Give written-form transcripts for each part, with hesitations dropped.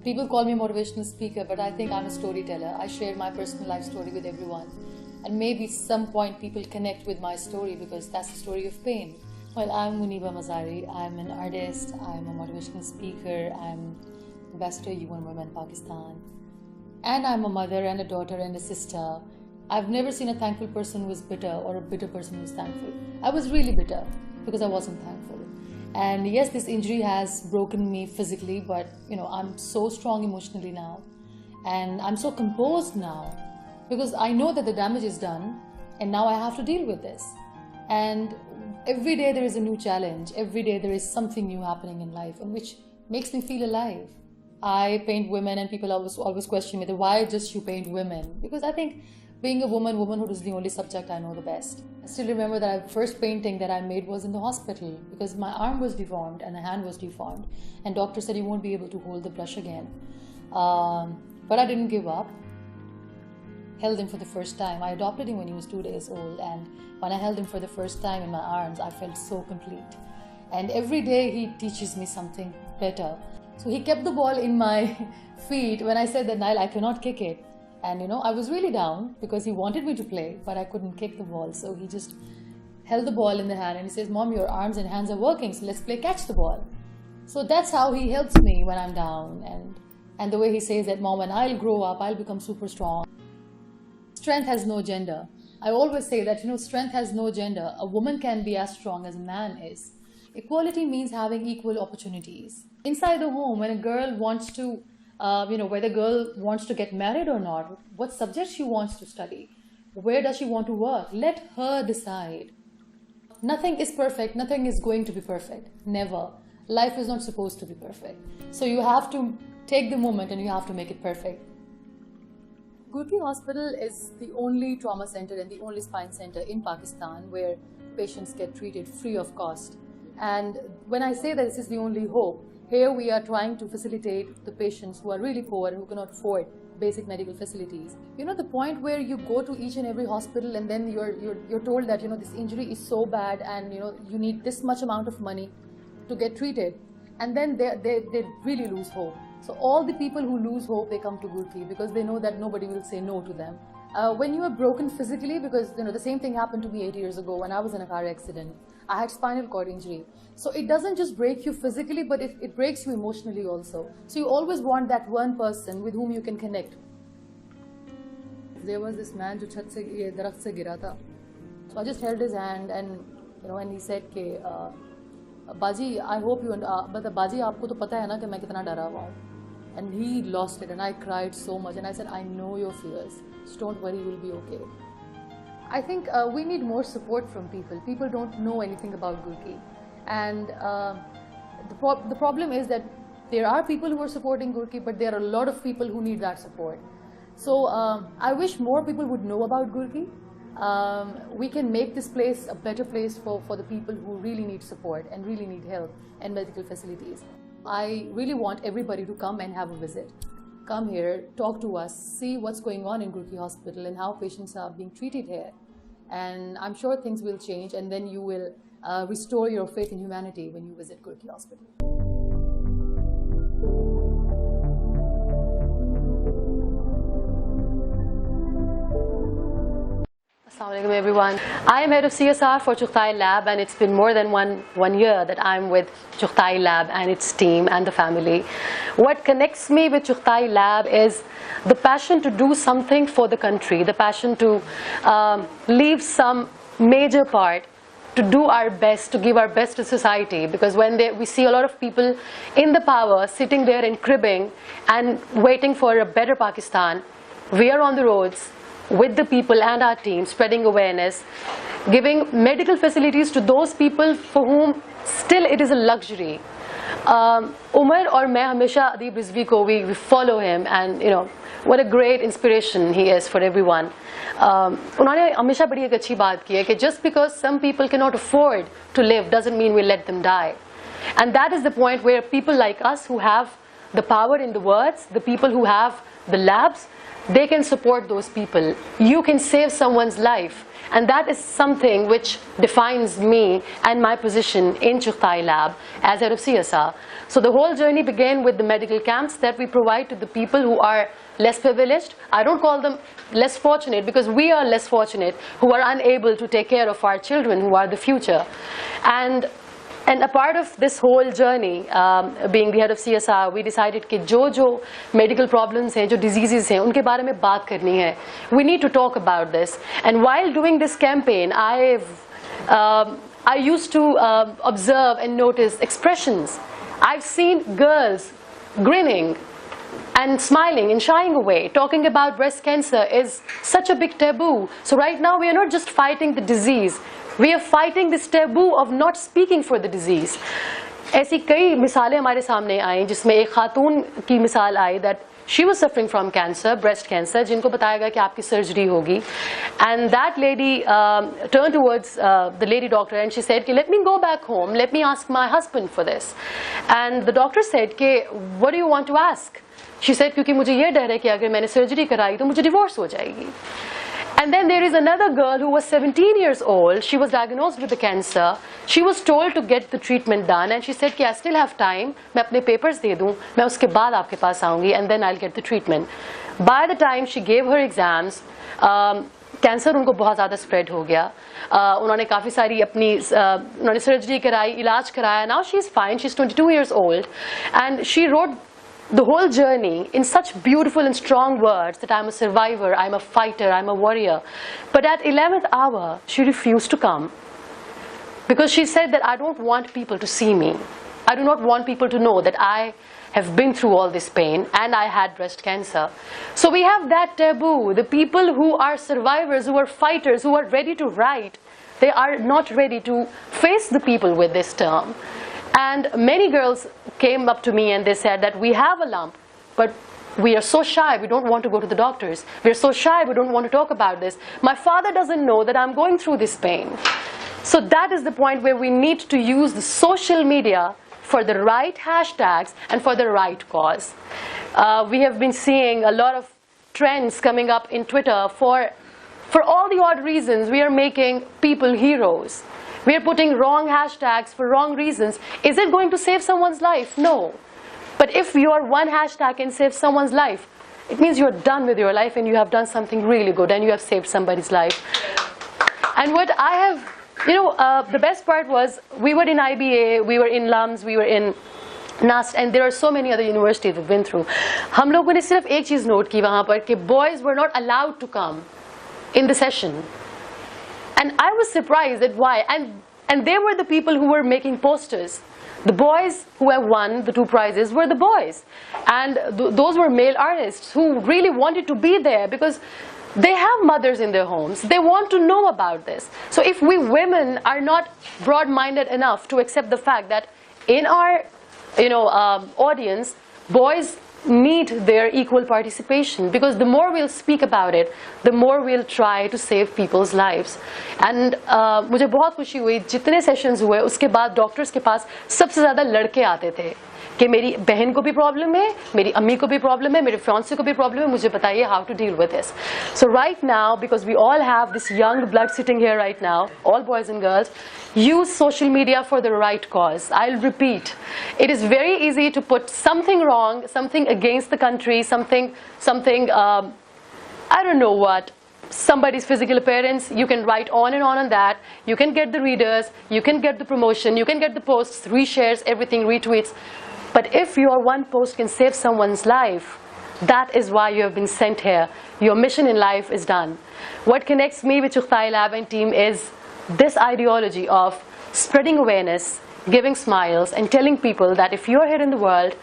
People call me a motivational speaker, but I think I'm a storyteller. I share my personal life story with everyone. And maybe some point people connect with my story because that's the story of pain. Well, I'm Muniba Mazari. I'm an artist, I'm a motivational speaker, I'm Ambassador UN Women Pakistan. And I'm a mother and a daughter and a sister. I've never seen a thankful person who is bitter or a bitter person who is thankful. I was really bitter because I wasn't thankful. And yes, this injury has broken me physically, but I'm so strong emotionally now. And I'm so composed now because I know that the damage is done and now I have to deal with this. And every day there is a new challenge. Every day there is something new happening in life and which makes me feel alive. I paint women and people always question me, why just you paint women? Because I think being a womanhood is the only subject I know the best. I still remember that the first painting that I made was in the hospital because my arm was deformed and the hand was deformed. And doctor said you won't be able to hold the brush again. But I didn't give up. Held him for the first time. I adopted him when he was 2 days old, and when I held him for the first time in my arms, I felt so complete. And every day he teaches me something better. So he kept the ball in my feet when I said that, Nile, I cannot kick it. And I was really down because he wanted me to play, but I couldn't kick the ball. So he just held the ball in the hand and he says, Mom, your arms and hands are working, so let's play catch the ball. So that's how he helps me when I'm down. And the way he says that, Mom, when I'll grow up, I'll become super strong. Strength has no gender. I always say that, strength has no gender. A woman can be as strong as a man is. Equality means having equal opportunities. Inside the home, when a girl wants to, whether girl wants to get married or not, what subject she wants to study, where does she want to work, let her decide. Nothing is perfect. Nothing is going to be perfect. Never. Life is not supposed to be perfect. So you have to take the moment and you have to make it perfect. Gurki Hospital is the only trauma center and the only spine center in Pakistan where patients get treated free of cost. And when I say that this is the only hope, here we are trying to facilitate the patients who are really poor and who cannot afford basic medical facilities. The point where you go to each and every hospital and then you're told that this injury is so bad and you need this much amount of money to get treated, and then they really lose hope. So all the people who lose hope, they come to Gurki because they know that nobody will say no to them. When you are broken physically, because the same thing happened to me 8 years ago when I was in a car accident. I had spinal cord injury. So it doesn't just break you physically, but it breaks you emotionally also. So you always want that one person with whom you can connect. There was this man who chat se darakht se gira tha. So I just held his hand and and he said ke Baji, I hope you but Baji aapko to pata hai na ki main kitna dara hua hu. And he lost it and I cried so much and I said, I know your fears. Just don't worry, you'll be okay. I think we need more support from people. People don't know anything about Gurki. And the problem is that there are people who are supporting Gurki, but there are a lot of people who need that support. So I wish more people would know about Gurki. We can make this place a better place for the people who really need support and really need help and medical facilities. I really want everybody to come and have a visit. Come here, talk to us, see what's going on in Gurki Hospital and how patients are being treated here. And I'm sure things will change and then you will restore your faith in humanity when you visit Gurki Hospital. Assalamualaikum everyone. I am head of CSR for Chughtai Lab and it's been more than one year that I'm with Chughtai Lab and its team and the family. What connects me with Chughtai Lab is the passion to do something for the country, the passion to leave some major part, to do our best, to give our best to society, because when we see a lot of people in the power sitting there and cribbing and waiting for a better Pakistan, we are on the roads with the people and our team, spreading awareness, giving medical facilities to those people for whom still it is a luxury. Umar और मैं हमेशा अदीब रिजवी को we follow him and what a great inspiration he is for everyone. उन्होंने हमेशा बड़ी एक अच्छी बात की है कि just because some people cannot afford to live doesn't mean we let them die. And that is the point where people like us who have the power in the words, the people who have the labs, they can support those people. You can save someone's life And that is something which defines me and my position in Chughtai Lab as head of CSR. So the whole journey began with the medical camps that we provide to the people who are less privileged. I don't call them less fortunate, because we are less fortunate who are unable to take care of our children who are the future. And a part of this whole journey, being the head of CSR, we decided कि जो medical problems हैं, जो diseases हैं, उनके बारे में बात करनी है. We need to talk about this. And while doing this campaign, I used to observe and notice expressions. I've seen girls grinning and smiling and shying away. Talking about breast cancer is such a big taboo. So right now we are not just fighting the disease, we are fighting this taboo of not speaking for the disease. ऐसी कई मिसालें हमारे सामने आई, जिसमें एक खातून की मिसाल आई that she was suffering from cancer, breast cancer, जिनको बताया गया कि आपकी सर्जरी होगी. And that lady turned towards the lady doctor and she said कि let me go back home, let me ask my husband for this. And the doctor said कि what do you want to ask? She said क्योंकि मुझे ये डर है कि अगर मैंने सर्जरी कराई तो मुझे डिवोर्स हो जाएगी. And then there is another girl who was 17 years old. She was diagnosed with the cancer. She was told to get the treatment done, and she said कि I still have time. मैं अपने papers दे दूँ, मैं उसके बाद आपके पास आऊँगी, and then I'll get the treatment. By the time she gave her exams, cancer उनको बहुत ज़्यादा स्प्रेड हो गया. उन्होंने काफ़ी सारी अपनी उन्होंने सर्जरी कराई, इलाज कराया. Now she's fine. She's 22 years old, and she wrote the whole journey in such beautiful and strong words that I'm a survivor, I'm a fighter, I'm a warrior. But at 11th hour, she refused to come, because she said that I don't want people to see me. I do not want people to know that I have been through all this pain and I had breast cancer. So we have that taboo. The people who are survivors, who are fighters, who are ready to write, they are not ready to face the people with this term. And many girls came up to me and they said that we have a lump, but we are so shy, we don't want to go to the doctors. We're so shy, we don't want to talk about this. My father doesn't know that I'm going through this pain. So that is the point where we need to use the social media for the right hashtags and for the right cause. We have been seeing a lot of trends coming up in Twitter for all the odd reasons. We are making people heroes. We are putting wrong hashtags for wrong reasons. Is it going to save someone's life? No. But if your one hashtag can save someone's life, it means you're done with your life and you have done something really good and you have saved somebody's life. And what I have, the best part was we were in IBA, we were in LUMS, we were in NUST, and there are so many other universities we've been through. हम लोगों ने सिर्फ एक चीज़ note की वहाँ पर कि boys were not allowed to come in the session. And I was surprised at why. And they were the people who were making posters. The boys who have won the 2 prizes were the boys. And those were male artists who really wanted to be there because they have mothers in their homes. They want to know about this. So if we women are not broad-minded enough to accept the fact that in our audience, boys need their equal participation, because the more we'll speak about it, the more we'll try to save people's lives. And मुझे बहुत खुशी हुई जितने sessions हुए उसके बाद doctors के पास सबसे ज़्यादा लड़के आते थे कि मेरी बहन को भी प्रॉब्लम है, मेरी अम्मी को भी प्रॉब्लम है, मेरे फियांसे को भी प्रॉब्लम है, मुझे बताइए how to deal with this. So right now, because we all have this young blood sitting here right now, all boys and girls, use social media for the right cause. I'll repeat, it is very easy to put something wrong, something against the country, something I don't know what, somebody's physical appearance. You can write on and on that. You can get the readers, you can get the promotion, you can get the posts, reshares, everything, retweets. But if your one post can save someone's life, that is why you have been sent here. Your mission in life is done. What connects me with Chughtai Lab and team is this ideology of spreading awareness, giving smiles, and telling people that if you're here in the world,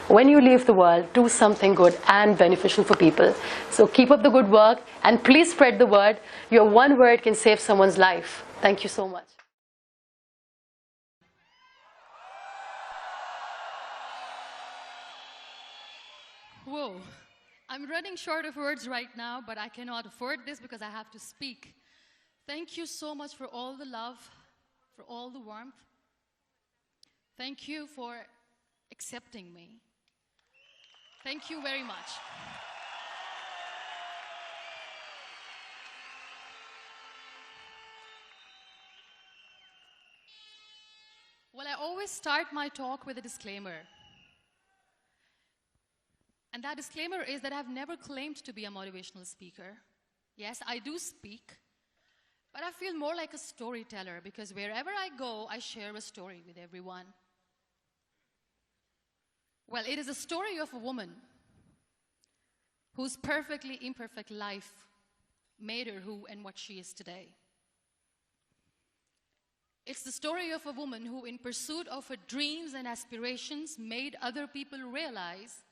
when you leave the world, do something good and beneficial for people. So keep up the good work and please spread the word. Your one word can save someone's life. Thank you so much. Whoa, I'm running short of words right now, but I cannot afford this because I have to speak. Thank you so much for all the love, for all the warmth. Thank you for accepting me. Thank you very much. always start my talk with a disclaimer. And that disclaimer is that I've never claimed to be a motivational speaker. Yes, I do speak, but I feel more like a storyteller because wherever I go, I share a story with everyone. Well, it is a story of a woman whose perfectly imperfect life made her who and what she is today. It's the story of a woman who, in pursuit of her dreams and aspirations, made other people realize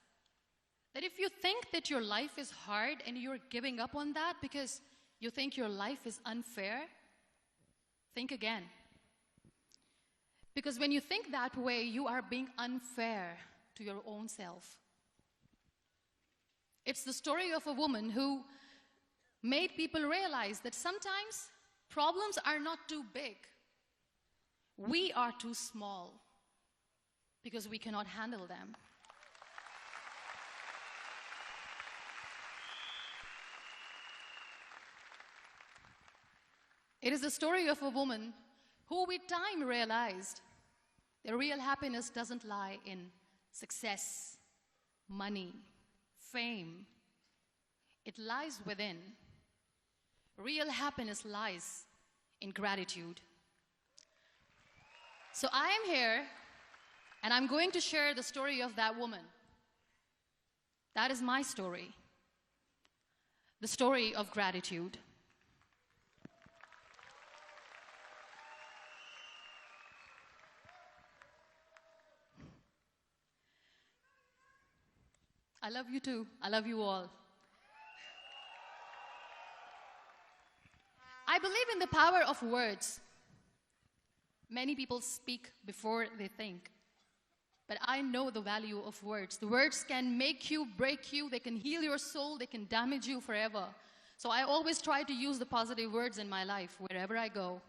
that if you think that your life is hard and you're giving up on that because you think your life is unfair, think again. Because when you think that way, you are being unfair to your own self. It's the story of a woman who made people realize that sometimes problems are not too big. We are too small because we cannot handle them. It is the story of a woman who with time realized that real happiness doesn't lie in success, money, fame. It lies within. Real happiness lies in gratitude. So I am here, and I'm going to share the story of that woman. That is my story. The story of gratitude. I love you too. I love you all. I believe in the power of words. Many people speak before they think. But I know the value of words. The words can make you, break you, they can heal your soul, they can damage you forever. So I always try to use the positive words in my life wherever I go.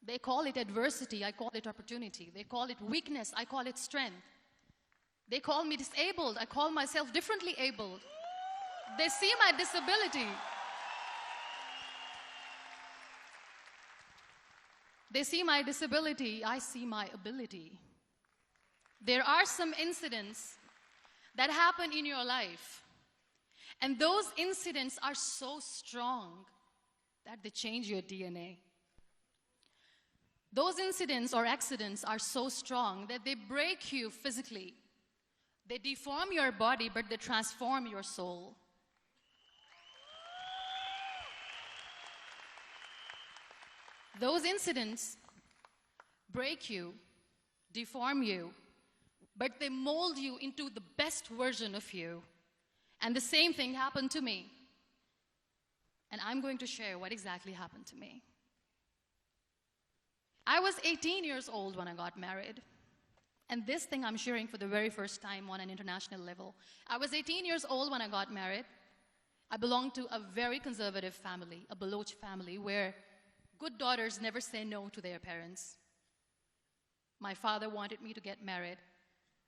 They call it adversity, I call it opportunity. They call it weakness, I call it strength. They call me disabled, I call myself differently abled. They see my disability. They see my disability, I see my ability. There are some incidents that happen in your life, and those incidents are so strong that they change your DNA. Those incidents or accidents are so strong that they break you physically. They deform your body, but they transform your soul. Those incidents break you, deform you, but they mold you into the best version of you. And the same thing happened to me. And I'm going to share what exactly happened to me. I was 18 years old when I got married. And this thing I'm sharing for the very first time on an international level. I was 18 years old when I got married. I belonged to a very conservative family, a Baloch family, where good daughters never say no to their parents. My father wanted me to get married.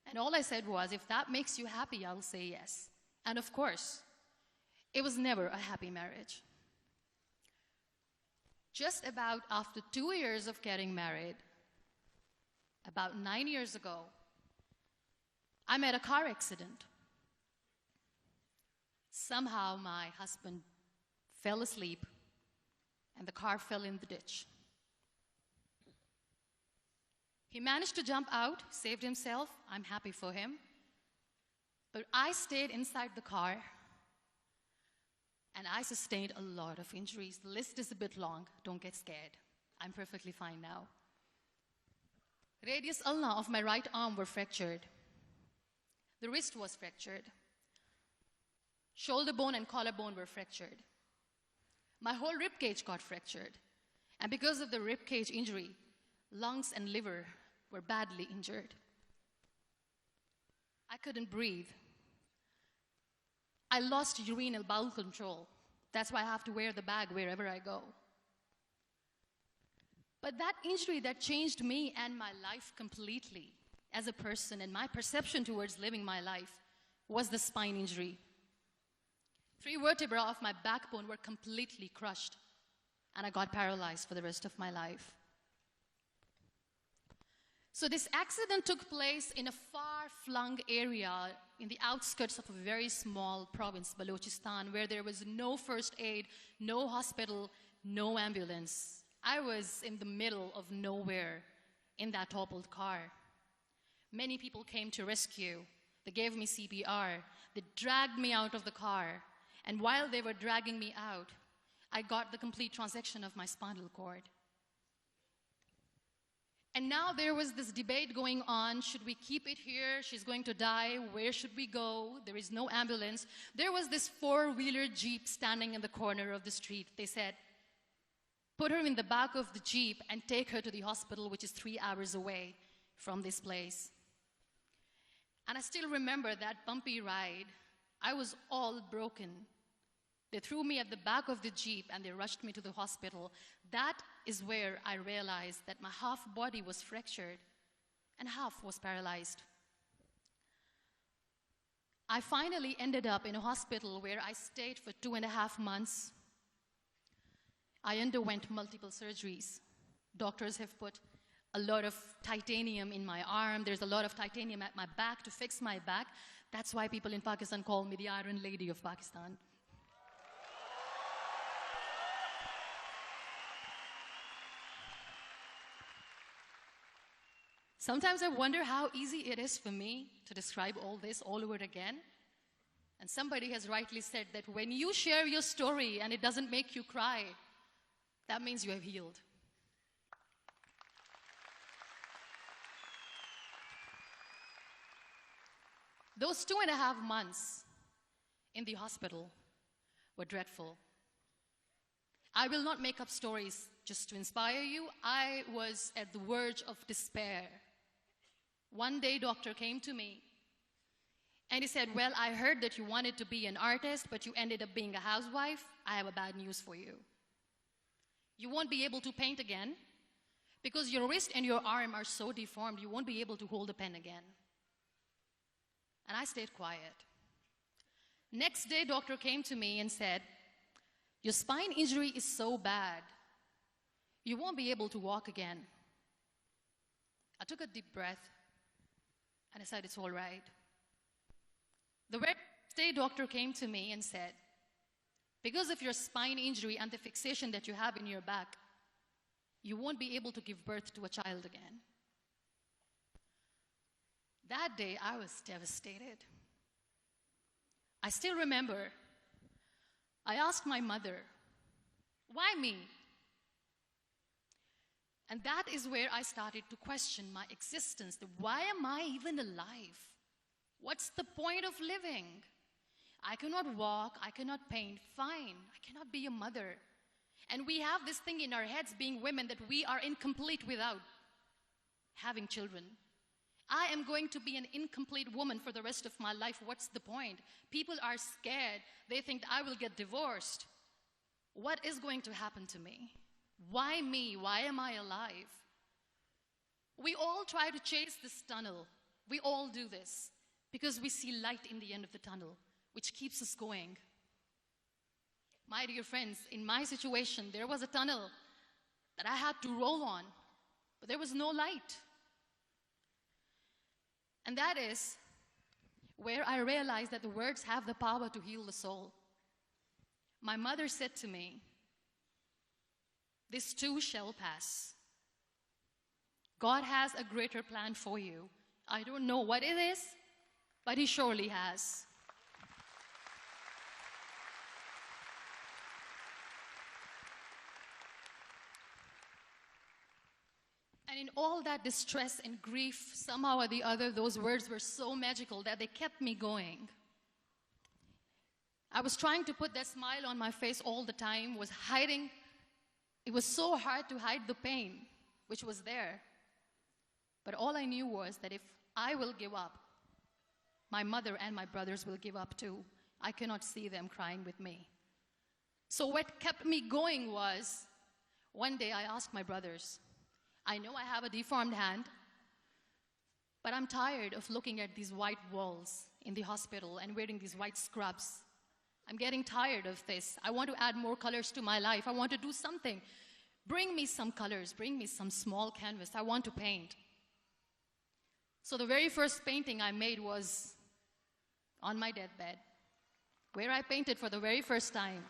And all I said was, if that makes you happy, I'll say yes. And of course, it was never a happy marriage. Just about after 2 years of getting married, about 9 years ago, I met a car accident. Somehow my husband fell asleep and the car fell in the ditch. He managed to jump out, saved himself. I'm happy for him. But I stayed inside the car and I sustained a lot of injuries. The list is a bit long. Don't get scared. I'm perfectly fine now. Radius ulna of my right arm were fractured. The wrist was fractured. Shoulder bone and collarbone were fractured. My whole rib cage got fractured. And because of the rib cage injury, lungs and liver were badly injured. I couldn't breathe. I lost urinary bowel control. That's why I have to wear the bag wherever I go. But that injury that changed me and my life completely as a person and my perception towards living my life was the spine injury. 3 vertebrae of my backbone were completely crushed and I got paralyzed for the rest of my life. So this accident took place in a far-flung area in the outskirts of a very small province, Balochistan, where there was no first aid, no hospital, no ambulance. I was in the middle of nowhere in that toppled car. Many people came to rescue. They gave me CPR. They dragged me out of the car. And while they were dragging me out, I got the complete transection of my spinal cord. And now there was this debate going on. Should we keep it here? She's going to die. Where should we go? There is no ambulance. There was this four-wheeler Jeep standing in the corner of the street. They said, put her in the back of the Jeep and take her to the hospital, which is 3 hours away from this place. And I still remember that bumpy ride. I was all broken. They threw me at the back of the Jeep and they rushed me to the hospital. That is where I realized that my half body was fractured and half was paralyzed. I finally ended up in a hospital where I stayed for 2.5 months. I underwent multiple surgeries. Doctors have put a lot of titanium in my arm. There's a lot of titanium at my back to fix my back. That's why people in Pakistan call me the Iron Lady of Pakistan. Sometimes I wonder how easy it is for me to describe all this all over again. And somebody has rightly said that when you share your story and it doesn't make you cry, that means you have healed. Those 2.5 months in the hospital were dreadful. I will not make up stories just to inspire you. I was at the verge of despair. One day, doctor came to me and he said, well, I heard that you wanted to be an artist, but you ended up being a housewife. I have a bad news for you. You won't be able to paint again because your wrist and your arm are so deformed, you won't be able to hold a pen again. And I stayed quiet. Next day, doctor came to me and said, your spine injury is so bad, you won't be able to walk again. I took a deep breath and I said, it's all right. The next day, doctor came to me and said, because of your spine injury and the fixation that you have in your back, you won't be able to give birth to a child again. That day, I was devastated. I still remember, I asked my mother, why me? And that is where I started to question my existence. Why am I even alive? What's the point of living? I cannot walk, I cannot paint, fine. I cannot be a mother. And we have this thing in our heads, being women, that we are incomplete without having children. I am going to be an incomplete woman for the rest of my life. What's the point? People are scared. They think I will get divorced. What is going to happen to me? Why me? Why am I alive? We all try to chase this tunnel. We all do this because we see light in the end of the tunnel, which keeps us going. My dear friends, in my situation, there was a tunnel that I had to roll on, but there was no light. And that is where I realized that the words have the power to heal the soul. My mother said to me, this too shall pass. God has a greater plan for you. I don't know what it is, but He surely has. And in all that distress and grief, somehow or the other, those words were so magical that they kept me going. I was trying to put that smile on my face all the time, was hiding. It was so hard to hide the pain, which was there. But all I knew was that if I will give up, my mother and my brothers will give up too. I cannot see them crying with me. So what kept me going was, one day I asked my brothers, I know I have a deformed hand, but I'm tired of looking at these white walls in the hospital and wearing these white scrubs. I'm getting tired of this. I want to add more colors to my life. I want to do something. Bring me some colors. Bring me some small canvas. I want to paint. So the very first painting I made was on my deathbed, where I painted for the very first time.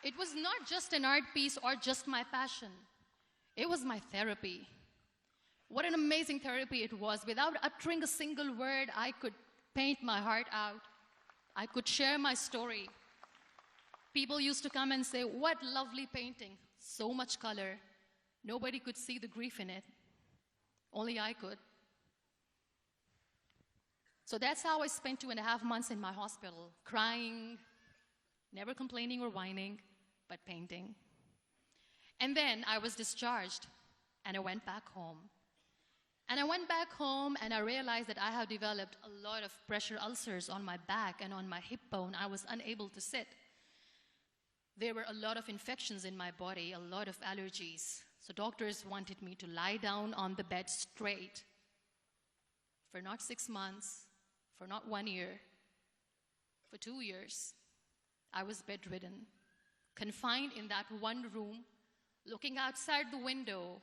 It was not just an art piece or just my passion. It was my therapy. What an amazing therapy it was. Without uttering a single word, I could paint my heart out. I could share my story. People used to come and say, "What lovely painting, so much color." Nobody could see the grief in it. Only I could. So that's how I spent 2.5 months in my hospital, crying, never complaining or whining, but painting. And then I was discharged, and I went back home. And I went back home, and I realized that I had developed a lot of pressure ulcers on my back and on my hip bone. I was unable to sit. There were a lot of infections in my body, a lot of allergies. So doctors wanted me to lie down on the bed straight for not 6 months, for not 1 year, for 2 years. I was bedridden, confined in that one room, looking outside the window,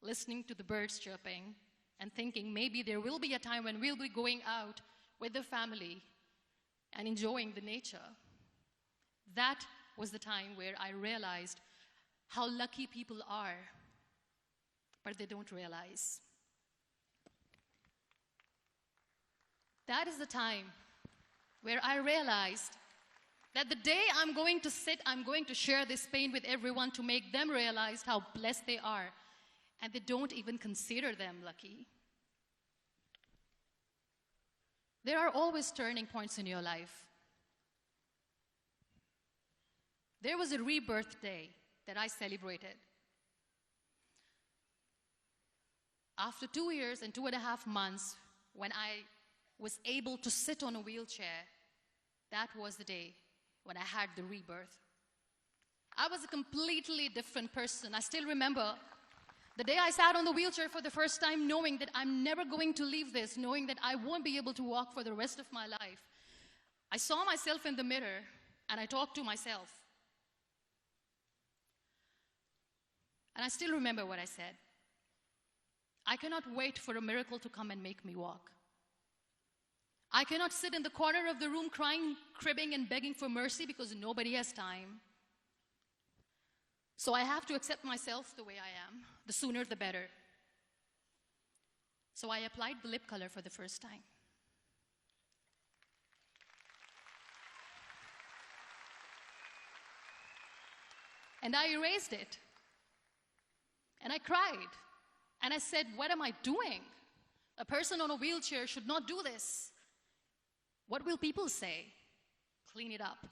listening to the birds chirping, and thinking maybe there will be a time when we'll be going out with the family and enjoying the nature. That was the time where I realized how lucky people are, but they don't realize. That is the time where I realized that the day I'm going to sit, I'm going to share this pain with everyone to make them realize how blessed they are, and they don't even consider them lucky. There are always turning points in your life. There was a rebirth day that I celebrated. After 2 years and 2.5 months, when I was able to sit on a wheelchair, that was the day when I had the rebirth. I was a completely different person. I still remember the day I sat on the wheelchair for the first time, knowing that I'm never going to leave this, knowing that I won't be able to walk for the rest of my life. I saw myself in the mirror, and I talked to myself. And I still remember what I said. I cannot wait for a miracle to come and make me walk. I cannot sit in the corner of the room crying, cribbing, and begging for mercy because nobody has time. So I have to accept myself the way I am. The sooner, the better. So I applied the lip color for the first time. And I erased it. And I cried. And I said, what am I doing? A person on a wheelchair should not do this. What will people say? Clean it up.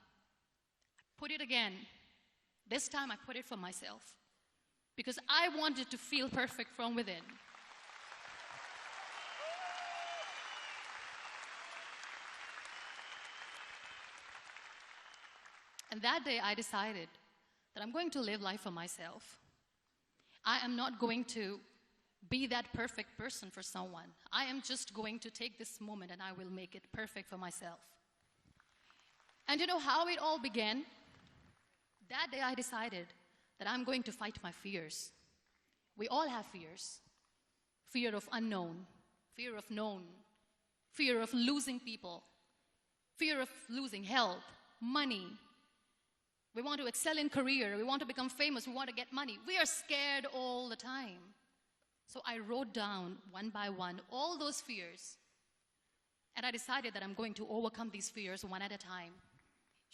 Put it again. This time I put it for myself. Because I wanted to feel perfect from within. And that day I decided that I'm going to live life for myself. I am not going to be that perfect person for someone. I am just going to take this moment and I will make it perfect for myself. And you know how it all began? That day I decided that I'm going to fight my fears. We all have fears. Fear of unknown, fear of known, fear of losing people, fear of losing health, money. We want to excel in career, we want to become famous, we want to get money. We are scared all the time. So I wrote down one by one all those fears. And I decided that I'm going to overcome these fears one at a time.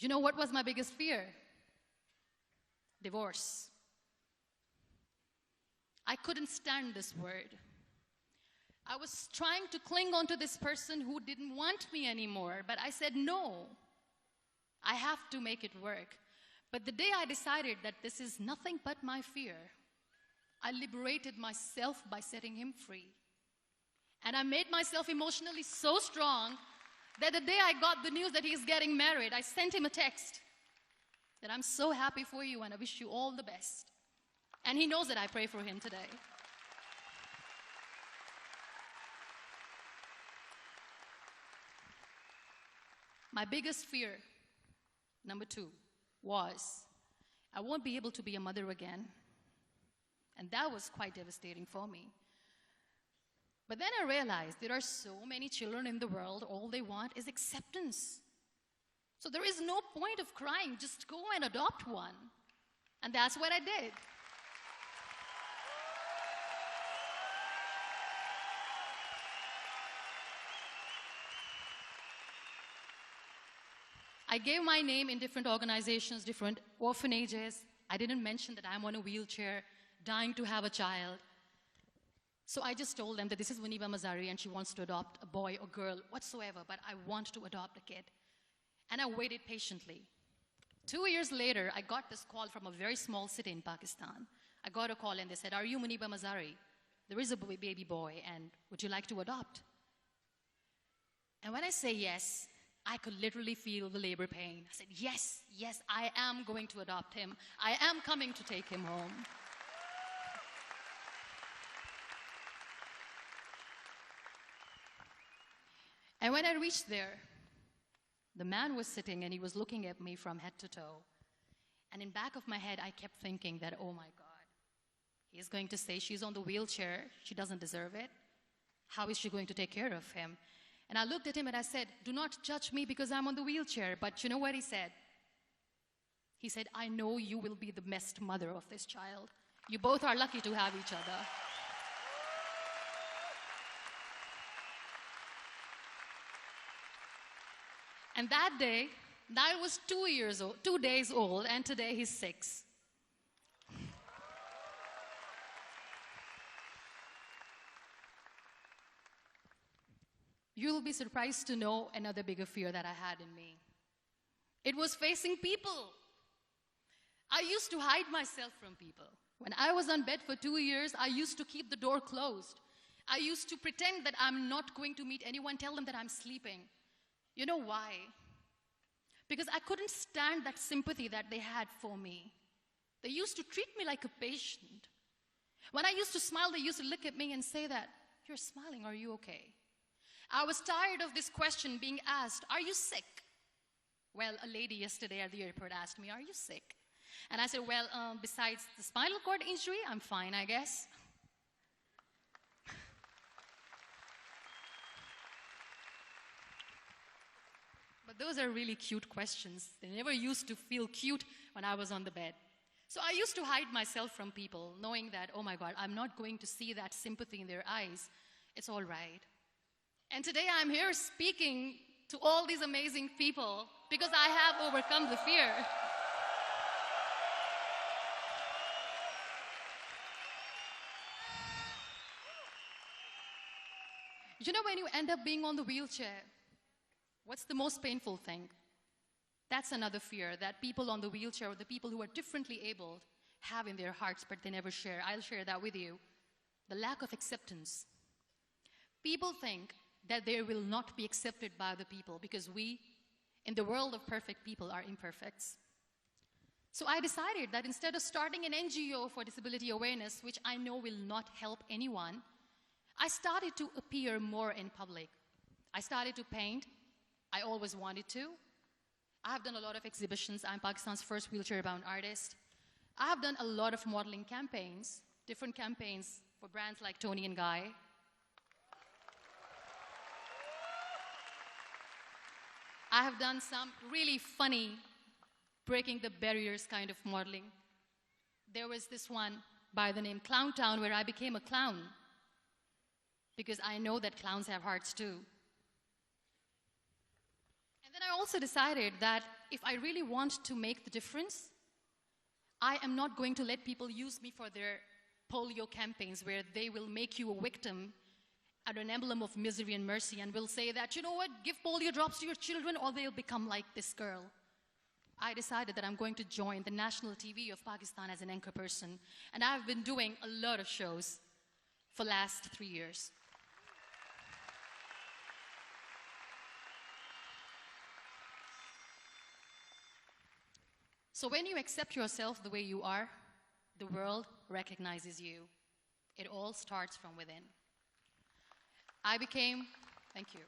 You know what was my biggest fear? Divorce. I couldn't stand this word. I was trying to cling on to this person who didn't want me anymore, but I said no. I have to make it work. But the day I decided that this is nothing but my fear, I liberated myself by setting him free. And I made myself emotionally so strong that the day I got the news that he's getting married, I sent him a text that I'm so happy for you and I wish you all the best. And he knows that I pray for him today. My biggest fear, number 2, was I won't be able to be a mother again. And that was quite devastating for me. But then I realized there are so many children in the world, all they want is acceptance. So there is no point of crying, just go and adopt one. And that's what I did. I gave my name in different organizations, different orphanages. I didn't mention that I'm on a wheelchair, dying to have a child. So I just told them that this is Muniba Mazari and she wants to adopt a boy or girl whatsoever, but I want to adopt a kid. And I waited patiently. 2 years later, I got this call from a very small city in Pakistan. I got a call and they said, "Are you Muniba Mazari? There is a baby boy and would you like to adopt?" And when I say yes, I could literally feel the labor pain. I said, yes, yes, I am going to adopt him. I am coming to take him home. And when I reached there, the man was sitting and he was looking at me from head to toe. And in back of my head, I kept thinking that, oh my God, he's going to say she's on the wheelchair, she doesn't deserve it. How is she going to take care of him? And I looked at him and I said, do not judge me because I'm on the wheelchair. But you know what he said? He said, I know you will be the best mother of this child. You both are lucky to have each other. And that day, Niall was 2 days old, and today he's 6. You'll be surprised to know another bigger fear that I had in me. It was facing people. I used to hide myself from people. When I was on bed for 2 years, I used to keep the door closed. I used to pretend that I'm not going to meet anyone, tell them that I'm sleeping. You know why? Because I couldn't stand that sympathy that they had for me. They used to treat me like a patient. When I used to smile, they used to look at me and say that, "You're smiling, are you okay?" I was tired of this question being asked, "Are you sick?" Well, a lady yesterday at the airport asked me, "Are you sick?" And I said, well, besides the spinal cord injury, I'm fine, I guess. But those are really cute questions. They never used to feel cute when I was on the bed. So I used to hide myself from people, knowing that, oh my God, I'm not going to see that sympathy in their eyes. It's all right. And today I'm here speaking to all these amazing people because I have overcome the fear. You know, when you end up being on the wheelchair, what's the most painful thing? That's another fear that people on the wheelchair, or the people who are differently abled, have in their hearts, but they never share. I'll share that with you. The lack of acceptance. People think that they will not be accepted by the people because we, in the world of perfect people, are imperfects. So I decided that instead of starting an NGO for disability awareness, which I know will not help anyone, I started to appear more in public. I started to paint. I always wanted to. I have done a lot of exhibitions. I'm Pakistan's first wheelchair-bound artist. I have done a lot of modeling campaigns, different campaigns for brands like Tony and Guy. I have done some really funny, breaking the barriers kind of modeling. There was this one by the name Clown Town where I became a clown because I know that clowns have hearts too. And then I also decided that if I really want to make the difference, I am not going to let people use me for their polio campaigns where they will make you a victim and an emblem of misery and mercy and will say that, you know what, give polio drops to your children or they'll become like this girl. I decided that I'm going to join the national TV of Pakistan as an anchor person. And I've been doing a lot of shows for the last 3 years. So when you accept yourself the way you are, the world recognizes you. It all starts from within. Thank you.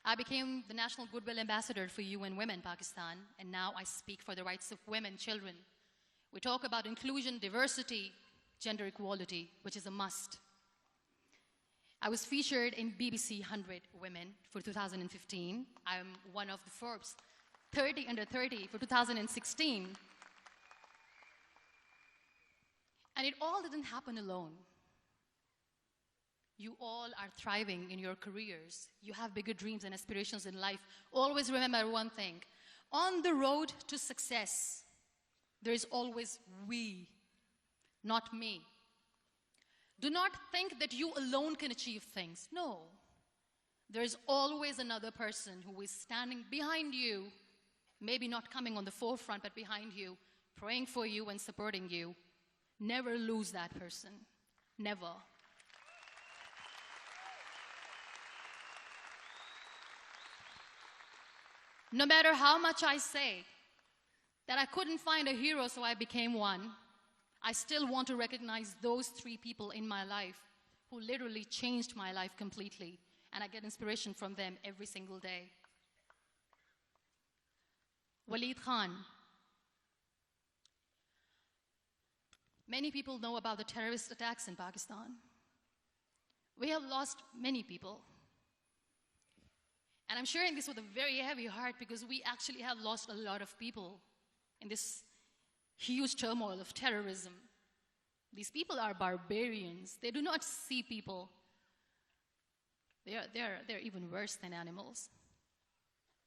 I became the National Goodwill Ambassador for UN Women Pakistan, and now I speak for the rights of women, children. We talk about inclusion, diversity, gender equality, which is a must. I was featured in BBC 100 Women for 2015. I'm one of the Forbes 30 under 30 for 2016. And it all didn't happen alone. You all are thriving in your careers. You have bigger dreams and aspirations in life. Always remember one thing. On the road to success, there is always we, not me. Do not think that you alone can achieve things. No. There is always another person who is standing behind you, maybe not coming on the forefront, but behind you, praying for you and supporting you. Never lose that person. Never. No matter how much I say that I couldn't find a hero, so I became one, I still want to recognize those 3 people in my life who literally changed my life completely, and I get inspiration from them every single day. Waleed Khan. Many people know about the terrorist attacks in Pakistan. We have lost many people. And I'm sharing this with a very heavy heart because we actually have lost a lot of people in this huge turmoil of terrorism. These people are barbarians. They do not see people. They're even worse than animals.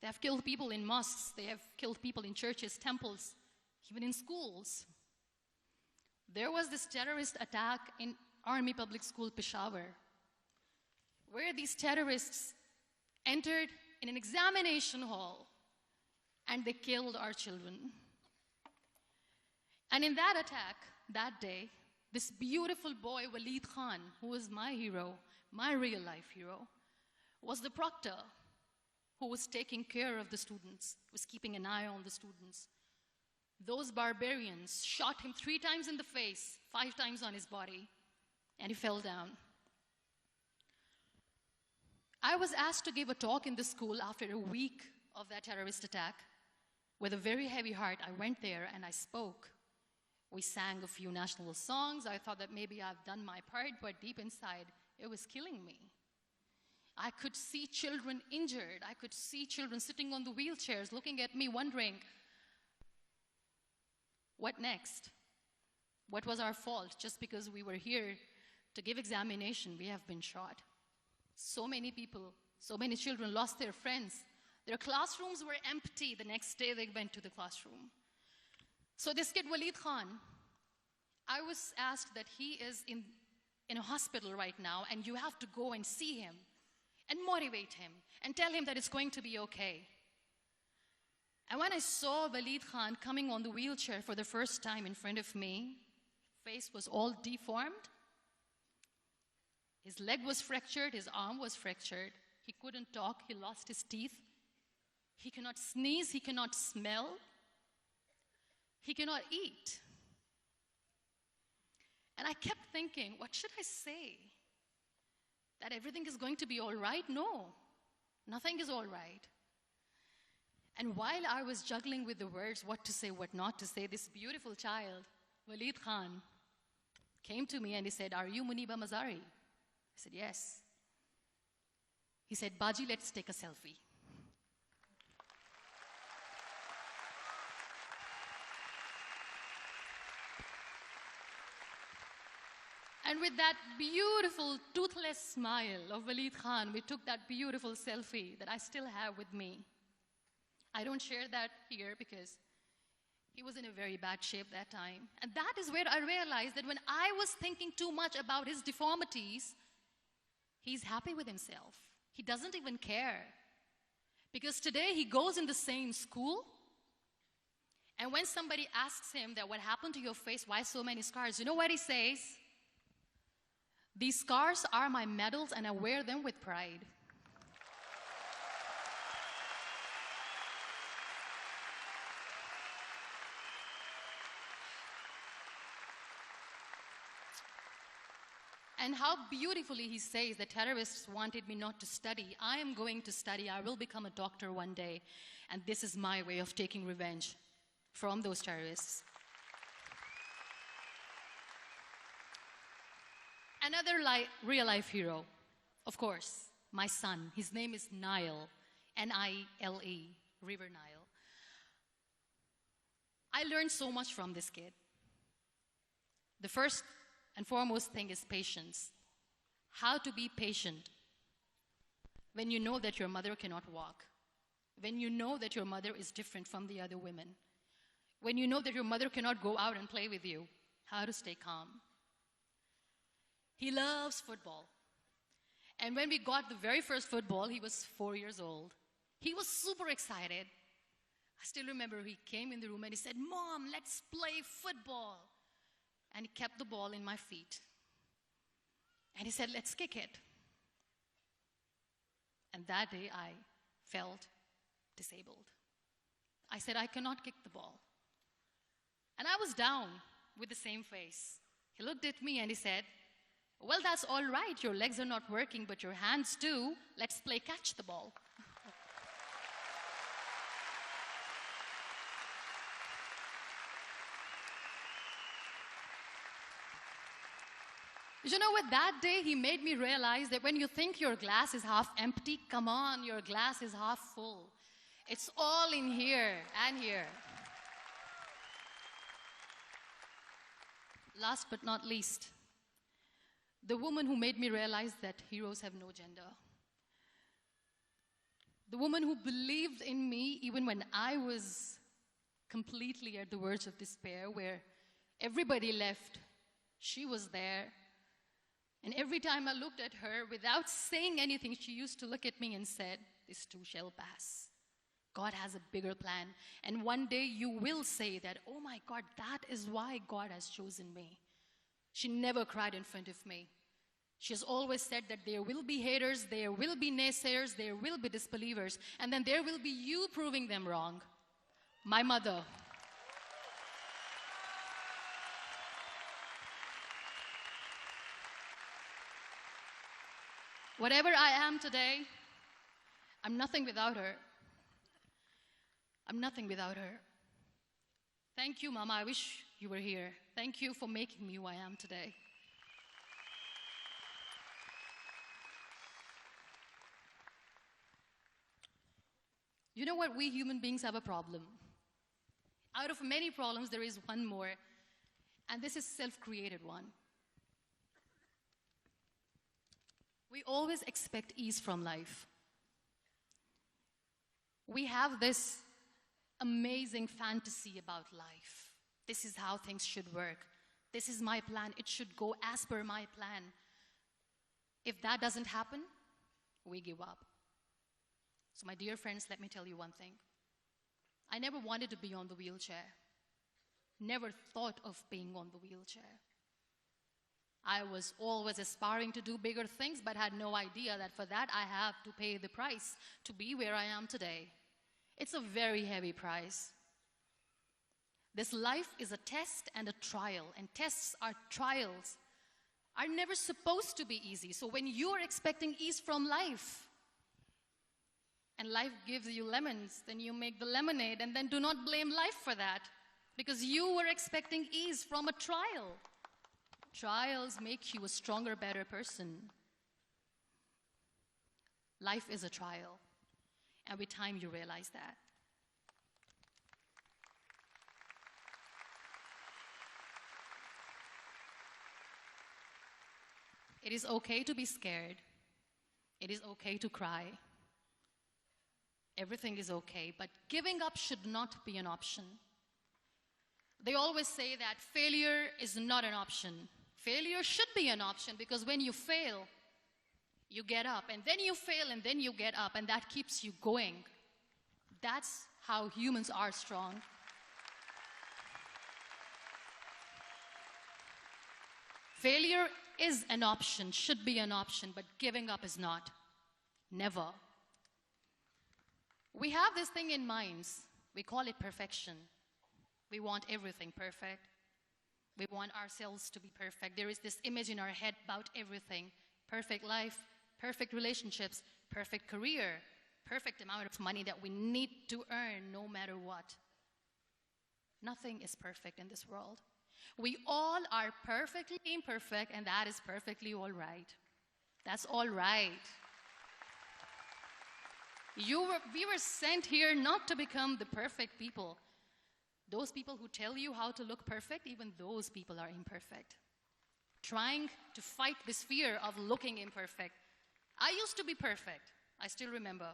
They have killed people in mosques. They have killed people in churches, temples, even in schools. There was this terrorist attack in Army Public School, Peshawar, where these terrorists entered in an examination hall and they killed our children. And in that attack, that day, this beautiful boy, Waleed Khan, who was my hero, my real life hero, was the proctor who was taking care of the students, was keeping an eye on the students. Those barbarians shot him 3 times in the face, 5 times on his body, and he fell down. I was asked to give a talk in the school after a week of that terrorist attack. With a very heavy heart, I went there and I spoke. We sang a few national songs. I thought that maybe I've done my part, but deep inside, it was killing me. I could see children injured. I could see children sitting on the wheelchairs, looking at me, wondering, what next? What was our fault? Just because we were here to give examination, we have been shot. So many people, so many children lost their friends. Their classrooms were empty. The next day they went to the classroom. So this kid, Waleed Khan, I was asked that he is in a hospital right now, and you have to go and see him and motivate him and tell him that it's going to be okay. And when I saw Waleed Khan coming on the wheelchair for the first time in front of me, face was all deformed. His leg was fractured, his arm was fractured. He couldn't talk, he lost his teeth. He cannot sneeze, he cannot smell. He cannot eat. And I kept thinking, what should I say? That everything is going to be all right? No, nothing is all right. And while I was juggling with the words, what to say, what not to say, this beautiful child, Waleed Khan, came to me and he said, "Are you Muniba Mazari?" I said, "Yes." He said, "Baji, let's take a selfie." And with that beautiful, toothless smile of Waleed Khan, we took that beautiful selfie that I still have with me. I don't share that here because he was in a very bad shape that time. And that is where I realized that when I was thinking too much about his deformities, he's happy with himself. He doesn't even care. Because today he goes in the same school, and when somebody asks him that what happened to your face, why so many scars, you know what he says? "These scars are my medals and I wear them with pride." And how beautifully he says, "The terrorists wanted me not to study. I am going to study. I will become a doctor one day. And this is my way of taking revenge from those terrorists." Another real-life hero, of course, my son. His name is Nile, N-I-L-E, River Nile. I learned so much from this kid. The first and foremost thing is patience. How to be patient when you know that your mother cannot walk, when you know that your mother is different from the other women, when you know that your mother cannot go out and play with you, how to stay calm. He loves football. And when we got the very first football, he was 4 years old. He was super excited. I still remember he came in the room and he said, "Mom, let's play football." And he kept the ball in my feet. And he said, "Let's kick it." And that day I felt disabled. I said, "I cannot kick the ball." And I was down with the same face. He looked at me and he said, "Well, that's all right. Your legs are not working, but your hands do. Let's play catch the ball." You know what, that day he made me realize that when you think your glass is half empty, come on, your glass is half full. It's all in here and here. Last but not least, the woman who made me realize that heroes have no gender. The woman who believed in me even when I was completely at the verge of despair, where everybody left, she was there. And every time I looked at her, without saying anything, she used to look at me and said, "This too shall pass. God has a bigger plan. And one day you will say that, oh my God, that is why God has chosen me." She never cried in front of me. She has always said that there will be haters, there will be naysayers, there will be disbelievers, and then there will be you proving them wrong. My mother. Whatever I am today, I'm nothing without her. I'm nothing without her. Thank you, Mama. I wish you were here. Thank you for making me who I am today. You know what? We human beings have a problem. Out of many problems, there is one more, and this is self-created one. We always expect ease from life. We have this amazing fantasy about life. This is how things should work. This is my plan. It should go as per my plan. If that doesn't happen, we give up. So my dear friends, let me tell you one thing. I never wanted to be on the wheelchair. Never thought of being on the wheelchair. I was always aspiring to do bigger things, but had no idea that for that I have to pay the price to be where I am today. It's a very heavy price. This life is a test and a trial, and tests are trials are never supposed to be easy. So when you're expecting ease from life, and life gives you lemons, then you make the lemonade, and then do not blame life for that, because you were expecting ease from a trial. Trials make you a stronger, better person. Life is a trial, and with time you realize that. It is okay to be scared. It is okay to cry. Everything is okay, but giving up should not be an option. They always say that failure is not an option. Failure should be an option, because when you fail, you get up, and then you fail, and then you get up, and that keeps you going. That's how humans are strong. Failure is an option, should be an option, but giving up is not. Never. We have this thing in minds. We call it perfection. We want everything perfect. We want ourselves to be perfect. There is this image in our head about everything. Perfect life, perfect relationships, perfect career, perfect amount of money that we need to earn no matter what. Nothing is perfect in this world. We all are perfectly imperfect, and that is perfectly all right. That's all right. We were sent here not to become the perfect people. Those people who tell you how to look perfect, even those people are imperfect. Trying to fight this fear of looking imperfect. I used to be perfect. I still remember.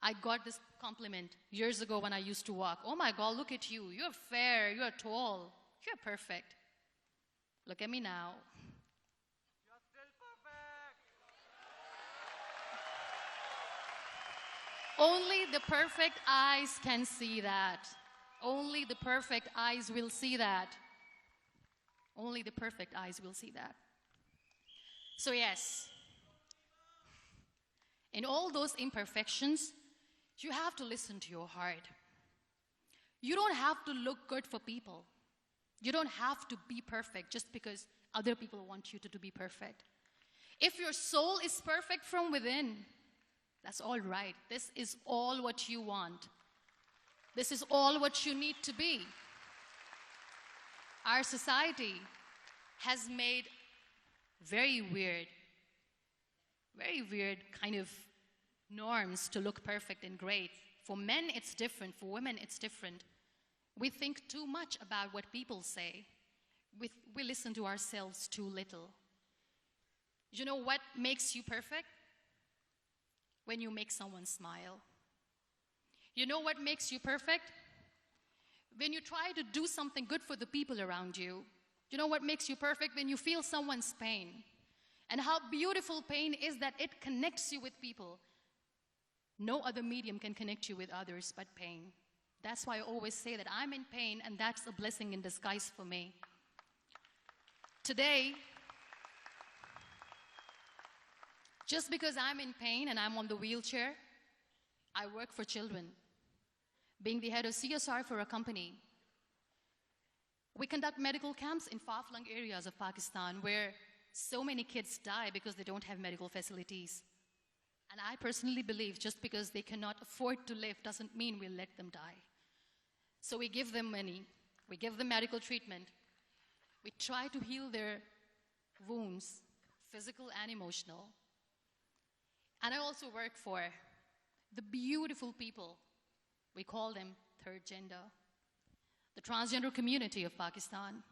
I got this compliment years ago when I used to walk. Oh my God, look at you. You're fair, you're tall, you're perfect. Look at me now. You're still perfect. Only the perfect eyes can see that. Only the perfect eyes will see that. Only the perfect eyes will see that. So yes, in all those imperfections, you have to listen to your heart. You don't have to look good for people. You don't have to be perfect just because other people want you to be perfect. If your soul is perfect from within, that's all right. This is all what you want. This is all what you need to be. Our society has made very weird kind of norms to look perfect and great. For men, it's different. For women, it's different. We think too much about what people say. We listen to ourselves too little. You know what makes you perfect? When you make someone smile. You know what makes you perfect? When you try to do something good for the people around you. You know what makes you perfect? When you feel someone's pain. And how beautiful pain is that it connects you with people. No other medium can connect you with others but pain. That's why I always say that I'm in pain, and that's a blessing in disguise for me. Today, just because I'm in pain and I'm on the wheelchair, I work for children. Being the head of CSR for a company, we conduct medical camps in far-flung areas of Pakistan where so many kids die because they don't have medical facilities. And I personally believe just because they cannot afford to live doesn't mean we'll let them die. So we give them money, we give them medical treatment, we try to heal their wounds, physical and emotional. And I also work for the beautiful people, we call them third gender, the transgender community of Pakistan.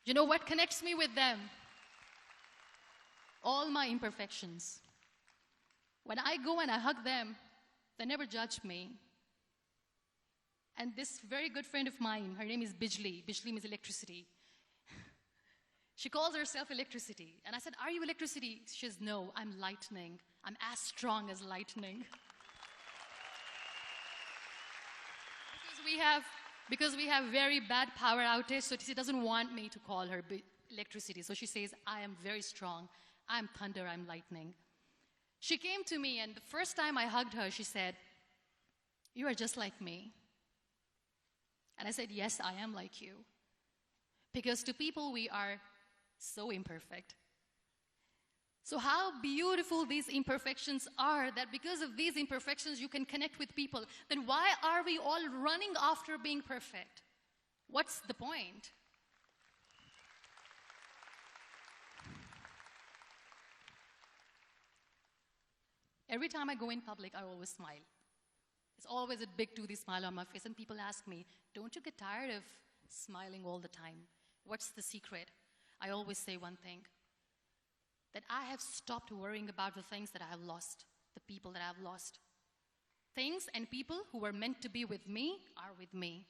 You know what connects me with them? All my imperfections. When I go and I hug them, they never judge me. And this very good friend of mine, her name is Bijli. Bijli means electricity. She calls herself electricity. And I said, are you electricity? She says, no, I'm lightning. I'm as strong as lightning. Because we have very bad power outage, so she doesn't want me to call her electricity. So she says, I am very strong. I'm thunder, I'm lightning. She came to me, and the first time I hugged her, she said, you are just like me. And I said, yes, I am like you. Because to people, we are so imperfect. So how beautiful these imperfections are, that because of these imperfections, you can connect with people. Then why are we all running after being perfect? What's the point? Every time I go in public, I always smile. It's always a big toothy smile on my face, and people ask me, don't you get tired of smiling all the time? What's the secret? I always say one thing, that I have stopped worrying about the things that I have lost, the people that I have lost. Things and people who were meant to be with me are with me.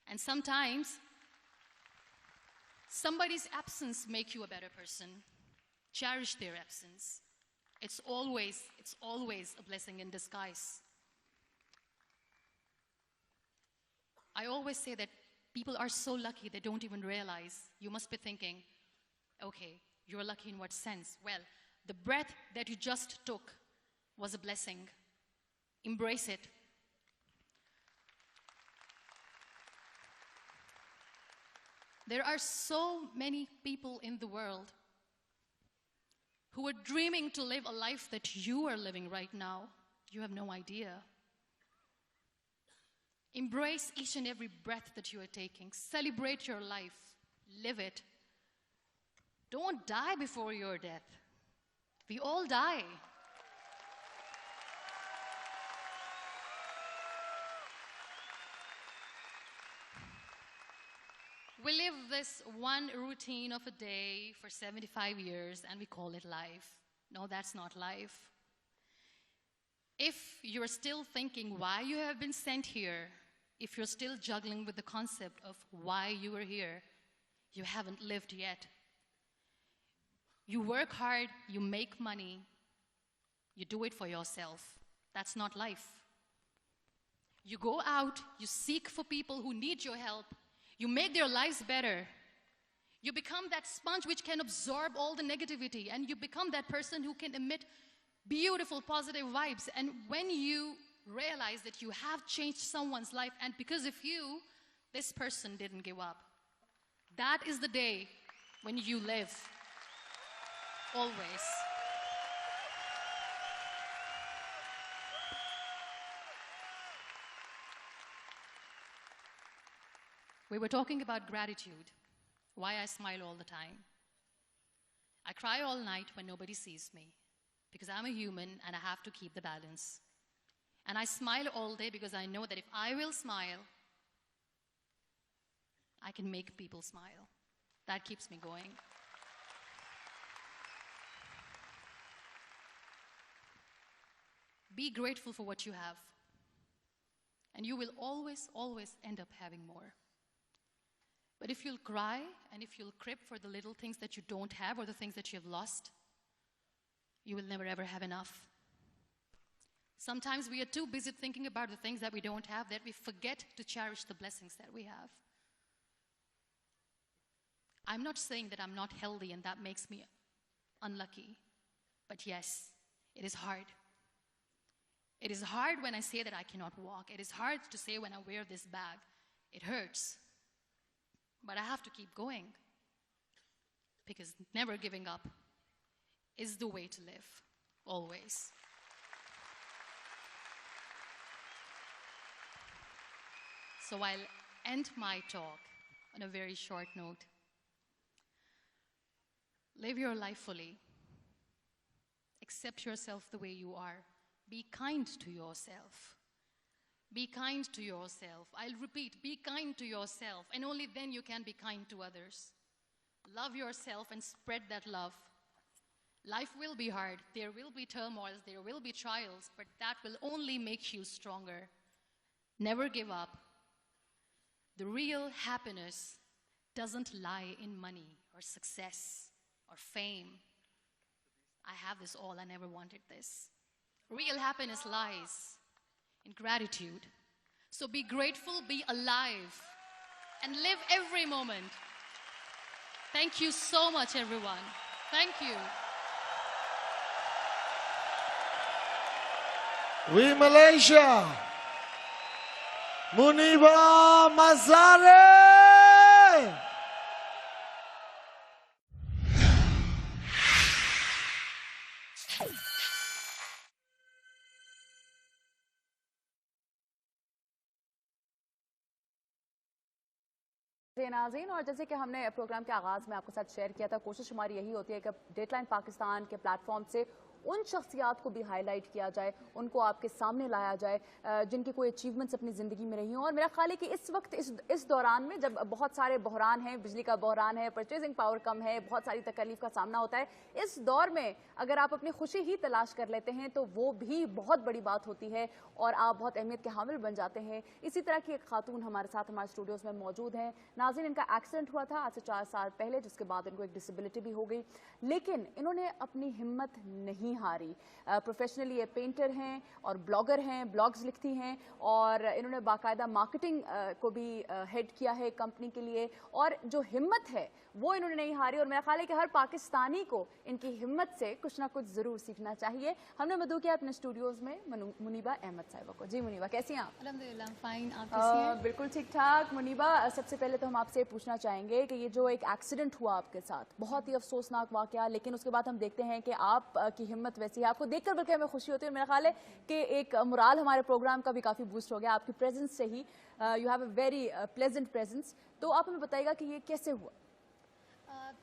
And sometimes, somebody's absence makes you a better person. Cherish their absence. It's always a blessing in disguise. I always say that people are so lucky they don't even realize. You must be thinking, okay, you're lucky in what sense? Well, the breath that you just took was a blessing. Embrace it. There are so many people in the world who are dreaming to live a life that you are living right now. You have no idea. Embrace each and every breath that you are taking. Celebrate your life. Live it. Don't die before your death. We all die. We live this one routine of a day for 75 years and we call it life. No, that's not life. If you're still thinking why you have been sent here, if you're still juggling with the concept of why you are here, you haven't lived yet. You work hard, you make money, you do it for yourself. That's not life. You go out, you seek for people who need your help, you make their lives better. You become that sponge which can absorb all the negativity, and you become that person who can emit beautiful, positive vibes. And when you realize that you have changed someone's life, and because of you, this person didn't give up, that is the day when you live. Always. We were talking about gratitude, why I smile all the time. I cry all night when nobody sees me, because I'm a human and I have to keep the balance. And I smile all day because I know that if I will smile, I can make people smile. That keeps me going. Be grateful for what you have, and you will always, always end up having more. But if you'll cry and if you'll crib for the little things that you don't have or the things that you have lost, you will never ever have enough. Sometimes we are too busy thinking about the things that we don't have that we forget to cherish the blessings that we have. I'm not saying that I'm not healthy and that makes me unlucky, but yes, it is hard. It is hard when I say that I cannot walk. It is hard to say when I wear this bag. It hurts. But I have to keep going, because never giving up is the way to live, always. So I'll end my talk on a very short note. Live your life fully. Accept yourself the way you are. Be kind to yourself. Be kind to yourself. I'll repeat, be kind to yourself, and only then you can be kind to others. Love yourself and spread that love. Life will be hard. There will be turmoils. There will be trials, but that will only make you stronger. Never give up. The real happiness doesn't lie in money or success or fame. I have this all. I never wanted this. Real happiness lies in gratitude. So be grateful, be alive, and live every moment. Thank you so much, everyone. Thank you. We Malaysia. Muniba Mazari. नाज़रीन, और जैसे कि हमने programme के आगाज़ में आपके साथ शेयर किया था, कोशिश हमारी यही होती है कि डेडलाइन पाकिस्तान के प्लेटफॉर्म से उन शख्सियात को भी हाईलाइट किया जाए, उनको आपके सामने लाया जाए जिनकी कोई अचीवमेंट्स अपनी ज़िंदगी में रही हों। और मेरा ख्याल है कि इस वक्त इस दौरान में जब बहुत सारे बहरान हैं, बिजली का बहरान है, परचेजिंग पावर कम है, बहुत सारी तकलीफ का सामना होता है, इस दौर में अगर आप अपनी खुशी ही तलाश कर लेते हैं तो वो भी बहुत बड़ी बात होती है और आप बहुत अहमियत के हामिल बन जाते हैं। इसी तरह की एक खातून हमारे साथ हमारे स्टूडियोज़ में मौजूद हैं। नाज़रीन, इनका एक्सीडेंट हुआ था आज से 4 साल पहले, जिसके बाद इनको एक डिसेबिलिटी भी हो गई, लेकिन इन्होंने अपनी हिम्मत नहीं हारी। प्रोफेशनली ये पेंटर हैं और ब्लॉगर हैं, ब्लॉग्स लिखती हैं, और इन्होंने बाकायदा मार्केटिंग को भी हेड किया है कंपनी के लिए। और जो हिम्मत है वो इन्होंने नहीं हारी और मेरा ख्याल है कि हर पाकिस्तानी को इनकी हिम्मत से कुछ ना कुछ ज़रूर सीखना चाहिए। हमने मदऊ किया अपने स्टूडियोज़ में मुनीबा अहमद साहिबा को। जी मुनीबा, कैसी हैं आप? अल्हम्दुलिल्लाह फाइन, आप कैसी हैं? बिल्कुल ठीक ठाक। मुनीबा, सबसे पहले तो हम आपसे पूछना चाहेंगे कि ये जो एक एक्सीडेंट हुआ आपके साथ, बहुत ही अफसोसनाक वाक़या, लेकिन उसके बाद हम देखते हैं कि आप की हिम्मत वैसी है, आपको देखकर बल्कि हमें खुशी होती है। मेरा ख्याल है कि एक मोराल हमारे प्रोग्राम का भी काफ़ी बूस्ट हो गया आपकी प्रेजेंस से ही। You have a very pleasant presence. तो आप हमें बताइएगा कि ये कैसे हुआ?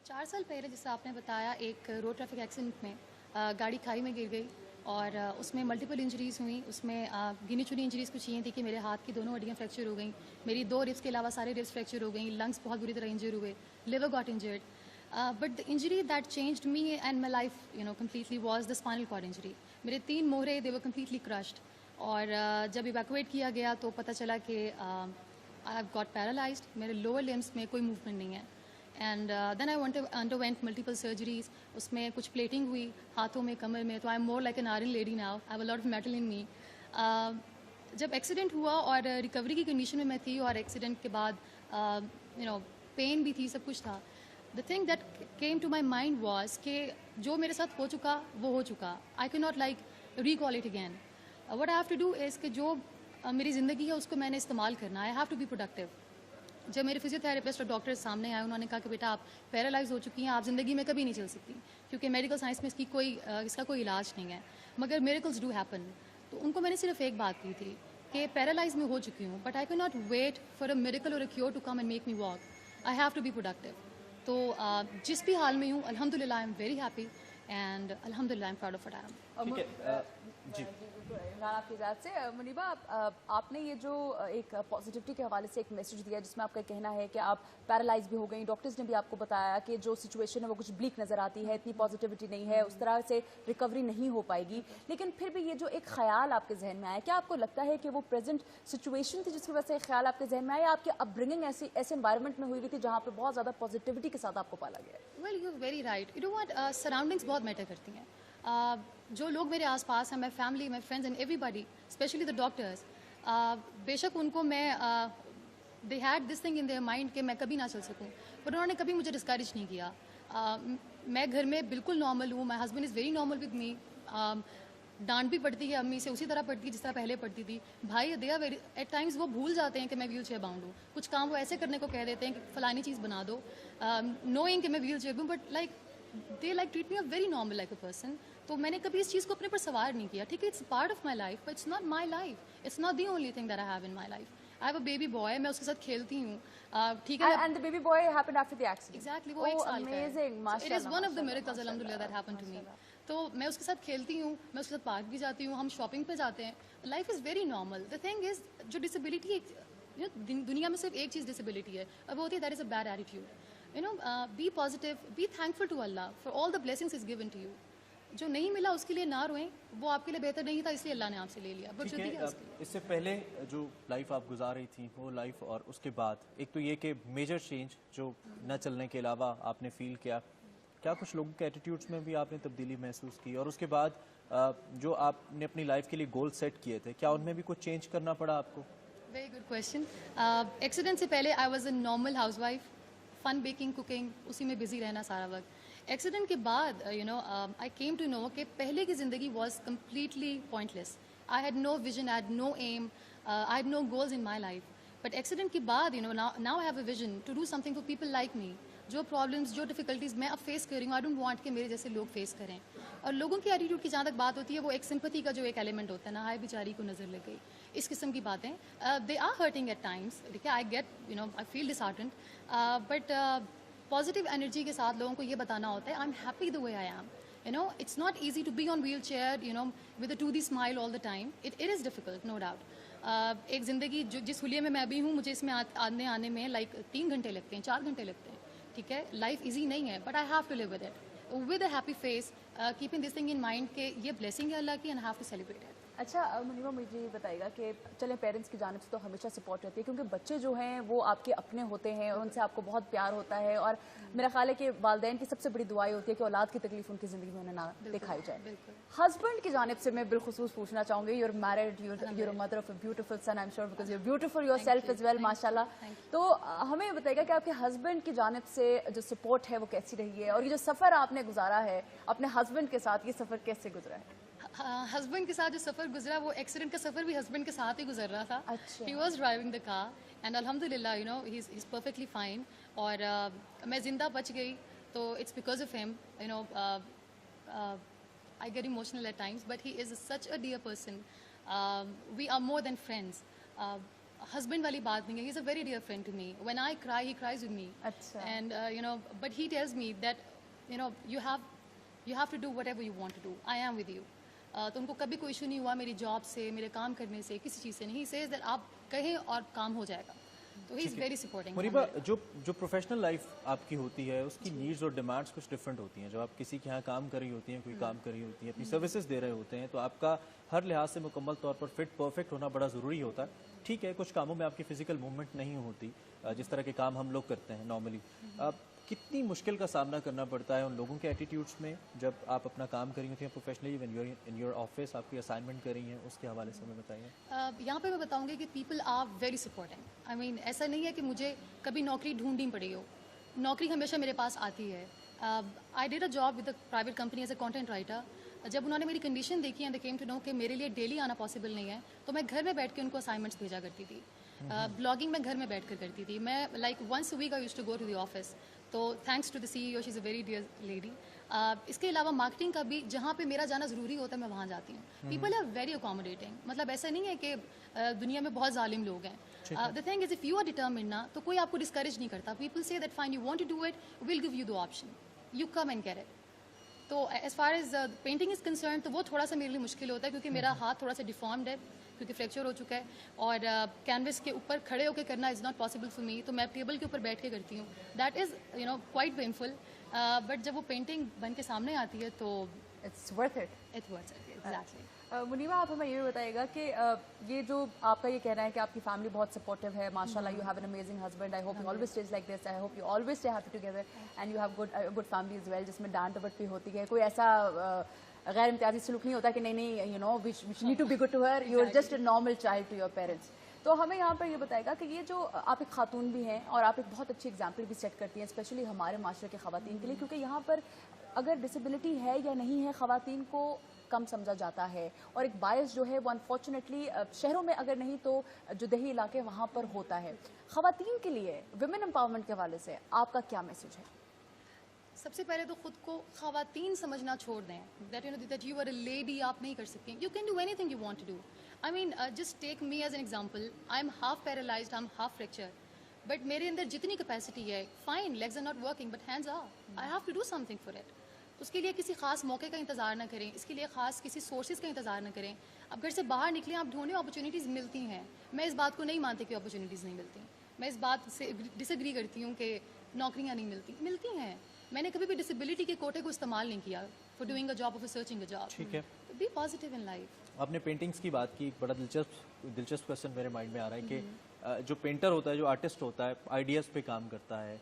4 साल पहले, जैसे आपने बताया, एक रोड ट्रैफिक एक्सीडेंट में गाड़ी खाई में गिर गई और उसमें मल्टीपल इंजरीज़ हुई। उसमें गिनी चुनी इंजरीज़ कुछ ये थी कि मेरे हाथ की दोनों हड्डियाँ फ्रैक्चर हो गई, मेरी 2 रिब्स के अलावा सारे रिब्स फ्रैक्चर हो गई, लंग्स बहुत बुरी तरह इंजर हुए, liver got injured. But the injury that changed me and my life completely was the spinal cord injury. मेरे 3 मोहरे दे वर कम्प्लीटली क्रश्ड और जब इवैक्यूएट किया गया तो पता चला कि आई हैव गॉट पैरालाइज्ड, मेरे लोअर लिम्स में कोई मूवमेंट नहीं है। And then I underwent multiple surgeries. उसमें कुछ प्लेटिंग हुई हाथों में, कमर में, तो I am more like an iron lady now, I have a lot of metal in me. जब एक्सीडेंट हुआ और रिकवरी की कंडीशन में मैं थी और एक्सीडेंट के बाद पेन भी थी, सब कुछ था, the thing that came to my mind was कि जो मेरे साथ हो चुका वो हो चुका, I can not like recall it again. What I have to do is कि जो मेरी ज़िंदगी है उसको मैंने इस्तेमाल करना, I have to be productive. जब मेरे फिजियोथेरेपिस्ट और डॉक्टर सामने आए, उन्होंने कहा कि बेटा आप पैरालाइज हो चुकी हैं, आप ज़िंदगी में कभी नहीं चल सकती, क्योंकि मेडिकल साइंस में इसका कोई इलाज नहीं है, मगर मिरेकल्स डू हैपन। तो उनको मैंने सिर्फ एक बात की थी कि पैरालाइज में हो चुकी हूँ, but I can not wait for a miracle और a cure to come and make me walk, I have to be productive. तो जिस भी हाल में हूँ, अल्हम्दुलिल्लाह I am very happy and अल्हम्दुलिल्लाह I am proud of what I am. जी इमरान, आपकी ज़ात से मुनीबा, आपने ये जो एक पॉजिटिविटी के हवाले से एक मैसेज दिया जिसमें आपका कहना है कि आप पैरालाइज भी हो गई, डॉक्टर्स ने भी आपको बताया कि जो सिचुएशन है वो कुछ ब्लीक नज़र आती है, इतनी पॉजिटिविटी नहीं है, उस तरह से रिकवरी नहीं हो पाएगी, लेकिन फिर भी ये जो एक ख्याल आपके जहन में आया, क्या आपको लगता है कि वो प्रेजेंट सिचुएशन थी जिसकी वजह से ख्याल आपके जहन में आया, आपकी अपब्रिंगिंग ऐसे एनवायरनमेंट में हुई हुई थी जहाँ पर बहुत ज़्यादा पॉजिटिविटी के साथ आपको पाला गया? Well, you very right. You know what, surroundings बहुत मैटर करती हैं। जो लोग मेरे आसपास हैं, my family, my friends and everybody, specially the doctors, बेशक उनको मैं they had this thing in their mind कि मैं कभी ना चल सकूं, पर उन्होंने कभी मुझे डिस्करेज नहीं किया। मैं घर में बिल्कुल नॉर्मल हूँ, my husband is very normal with me. डांट भी पड़ती है अम्मी से उसी तरह पड़ती है जिस तरह पहले पड़ती थी। भाई they are very, at times वो भूल जाते हैं कि मैं व्हील चेयर बाउंड हूँ, कुछ काम वो ऐसे करने को कह देते हैं कि फलानी चीज़ बना दो, नोइंग कि मैं व्हील चेयर हूँ, but like they like treat me a very normal like a person. तो मैंने कभी इस चीज़ को अपने पर सवार नहीं किया। ठीक है, it's part of my life, but it's not my life, it's not the only thing that I have in my life. I have a baby boy, मैं उसके साथ खेलती हूँ, ठीक है। And the baby boy happened after the accident? Exactly, वो 1 साल का है। अमेजिंग, माशाल्लाह। It is one of the miracles अल्हम्दुलिल्लाह दैट हैपेंड टू मी। तो मैं उसके साथ खेलती हूँ, मैं उसके साथ पार्क भी जाती हूँ, हम शॉपिंग पे जाते हैं, life is very normal. The thing is, जो डिसेबिलिटी दुनिया में सिर्फ एक चीज़ डिसेबिलिटी है, और वो होती है that is a bad attitude. You know, be positive, be thankful to Allah for all the blessings is given to you. जो नहीं मिला उसके लिए ना रोएं, वो आपके लिए बेहतर नहीं था इसलिए अल्लाह ने आपसे ले लिया, बट जो दिया उसके लिए। इससे पहले जो लाइफ आप गुजार रही थी वो लाइफ, और उसके बाद एक तो ये कि मेजर चेंज जो न चलने के अलावा आपने फील किया, क्या कुछ लोगों के एटीट्यूड्स में भी आपने तब्दीली महसूस की? और उसके बाद जो आपने अपनी लाइफ के लिए गोल सेट किए थे, क्या उनमें भी कुछ चेंज करना पड़ा आपको? Very good question. एक्सीडेंट से पहले I was a normal house wife, fun baking, cooking, उसी में बिजी रहना सारा वक्त। एक्सीडेंट के बाद आई केम टू नो कि पहले की ज़िंदगी was completely pointless. I had no vision, I had no aim, I had no goals in my life. But accident के बाद now I have a vision to do something for people like me. जो problems, जो difficulties मैं अब face कर रही हूँ, I don't want कि मेरे जैसे लोग फेस करें। और लोगों की एटीट्यूड की जहाँ तक बात होती है, वो एक सिंपैथी का जो एक एलिमेंट होता है ना, हाय बेचारी को नज़र लग गई, इस किस्म की बातें, they are hurting at times. देखिए, I get I feel disheartened, but positive energy के साथ लोगों को ये बताना होता है, I am happy the way I am. It's not easy to be on wheelchair, with a 2D smile all the time. It is difficult, no doubt. एक ज़िंदगी जिस हुलिये में मैं अभी हूँ, मुझे इसमें आने में लाइक 3 घंटे लगते हैं, 4 घंटे लगते हैं, ठीक है। लाइफ इजी नहीं है, but I have to live with it with a happy face, keeping this thing in mind कि ये ब्लेसिंग है अल्लाह की, and I have to celebrate it. अच्छा मुनीबा मुझे ये बताइएगा कि चलें पेरेंट्स की जानिब से तो हमेशा सपोर्ट रहती है क्योंकि बच्चे जो हैं वो आपके अपने होते हैं और उनसे आपको बहुत प्यार होता है और मेरा ख्याल है कि वालिदैन की सबसे बड़ी दुआई होती है कि औलाद की तकलीफ उनकी ज़िंदगी में उन्हें ना दिखाई जाए। हस्बैंड की जानिब से मैं बिलखुसूस पूछना चाहूँगी, you're married, you're mother of a beautiful son, I am sure because you're beautiful yourself is well माशाल्लाह। तो हमें बताइएगा कि आपके हस्बैंड की जानिब से जो सपोर्ट है वो कैसी रही है और ये जो सफ़र आपने गुजारा है अपने हस्बैंड के साथ, ये सफ़र कैसे गुजरा है? हस्बैंड के साथ जो सफ़र गुजरा वो एक्सीडेंट का सफ़र भी हस्बैंड के साथ ही गुजर रहा था। अच्छा। He was driving the car and अल्हम्दुलिल्लाह you know he is perfectly fine. और मैं ज़िंदा बच गई तो it's because of him. You know I get emotional at times but he is such a dear person. We are more than friends. Husband वाली बात नहीं है, he is a very dear friend to me. When I cry he cries with me. अच्छा। And you no but he tells me that you know you have to do whatever you want to do, I am with you. तो उनको कभी कोई issue नहीं हुआ मेरी job से, मेरे काम करने से, किसी चीज़ से नहीं। सेज दैट आप कहें और काम हो जाएगा। तो he is very supporting. Muniba, जो प्रोफेशनल लाइफ आपकी होती है उसकी नीड्स और डिमांड्स कुछ डिफरेंट होती हैं। जब आप किसी के यहाँ काम कर रही होती हैं, कोई काम कर रही होती है, अपनी सर्विसेज दे रहे होते हैं, तो आपका हर लिहाज से मुकम्मल तौर पर फिट परफेक्ट होना बड़ा ज़रूरी होता है। ठीक है, कुछ कामों में आपकी फिजिकल मूवमेंट नहीं होती जिस तरह के काम हम लोग करते हैं नॉर्मली। कितनी मुश्किल का सामना करना पड़ता है उन लोगों के एटीट्यूड्स में जब आप अपना काम कर रही होती हैं professionally, when you are in your office, आप कोई असाइनमेंट कर रही हैं, उसके हवाले से हमें बताइए। यहाँ पे मैं बताऊंगी कि people are very supporting. I mean ऐसा नहीं है कि मुझे कभी नौकरी ढूंढनी पड़ी हो, नौकरी हमेशा मेरे पास आती है। I did a job with a private company as a content writer. जब उन्होंने मेरी कंडीशन देखी and they came to know कि मेरे लिए डेली आना पॉसिबल नहीं है, तो मैं घर में बैठ के उनको असाइनमेंट्स भेजा करती थी। ब्लॉगिंग मैं घर में बैठ कर करती थी। मैं like once a week I used to go to the office. तो thanks to the CEO, she is a very dear lady. इसके अलावा मार्केटिंग का भी जहाँ पे मेरा जाना ज़रूरी होता है मैं वहाँ जाती हूँ। People are very accommodating. मतलब ऐसा नहीं है कि दुनिया में बहुत जालिम लोग हैं। The thing is if you are determined ना, तो कोई आपको डिस्करेज नहीं करता। People say that fine, you want to do it, will give you the option, you come and get it. तो as far as painting is concern तो वो थोड़ा सा मेरे लिए मुश्किल होता है क्योंकि मेरा हाथ थोड़ा सा डिफॉर्म्ड है क्योंकि फ्रैक्चर हो चुका है और कैनवस के ऊपर खड़े होकर करना is not possible for me. तो मैं टेबल के ऊपर बैठ के करती हूँ। That is you know quite painful. But जब वो पेंटिंग बन के सामने आती है तो it's worth it. It's worth it. Exactly. Muniba, आप हमें ये बताइएगा कि ये जो आपका ये कहना है कि आपकी फैमिली बहुत सपोर्टिव है माशाल्लाह, you have an amazing husband, I hope you always stage like this, I hope you always stay happy together and you have good family is well जिसमें डांट डपट भी होती है, कोई ऐसा गैर इम्तियाजी सलूक नहीं होता कि नहीं you know we need to be good to her, you are just a normal child to your parents. तो हमें यहाँ पर ये बताएगा कि ये जो आप एक खातून भी हैं और आप एक बहुत अच्छी एग्जाम्पल भी सेट करती हैं स्पेशली हमारे माशरे के ख़वातीन के लिए, क्योंकि यहाँ पर अगर डिसेबिलिटी है या नहीं है ख़वातीन को कम समझा जाता है और एक बायस जो है वो अनफॉर्चुनेटली शहरों में अगर नहीं तो जो दही इलाके वहाँ पर होता है। ख़वातीन के लिए विमेन एम्पावरमेंट के हवाले से आपका क्या मैसेज है? सबसे पहले तो खुद को ख़वातीन समझना छोड़ दें। That you know that you are a lady, आप नहीं कर सकती। You can do anything you want to do. I mean just take me as an example. I am half paralysed, I am half fracture, but मेरे अंदर जितनी capacity है, fine legs are not working but hands are, I have to do something for it. उसके लिए किसी खास मौके का इंतज़ार ना करें, इसके लिए खास किसी सोर्सेज का इंतज़ार ना करें। अब घर से बाहर निकलें, आप ढूंढें, अपॉर्चुनिटीज़ मिलती हैं। मैं इस बात को नहीं मानती कि अपॉर्चुनिटीज़ नहीं मिलती। मैं इस बात से डिसएग्री करती हूँ कि नौकरियाँ नहीं मिलती, मिलती हैं। मैंने कभी भी डिसेबिलिटी के कोटे को इस्तेमाल नहीं किया for doing a job, for searching a job. ठीक है, बी पॉजिटिव इन लाइफ। आपने पेंटिंग्स की बात की, एक बड़ा दिलचस्प क्वेश्चन मेरे माइंड में आ रहा है कि जो पेंटर होता है, जो आर्टिस्ट होता है, आइडियाज़ पे काम करता है।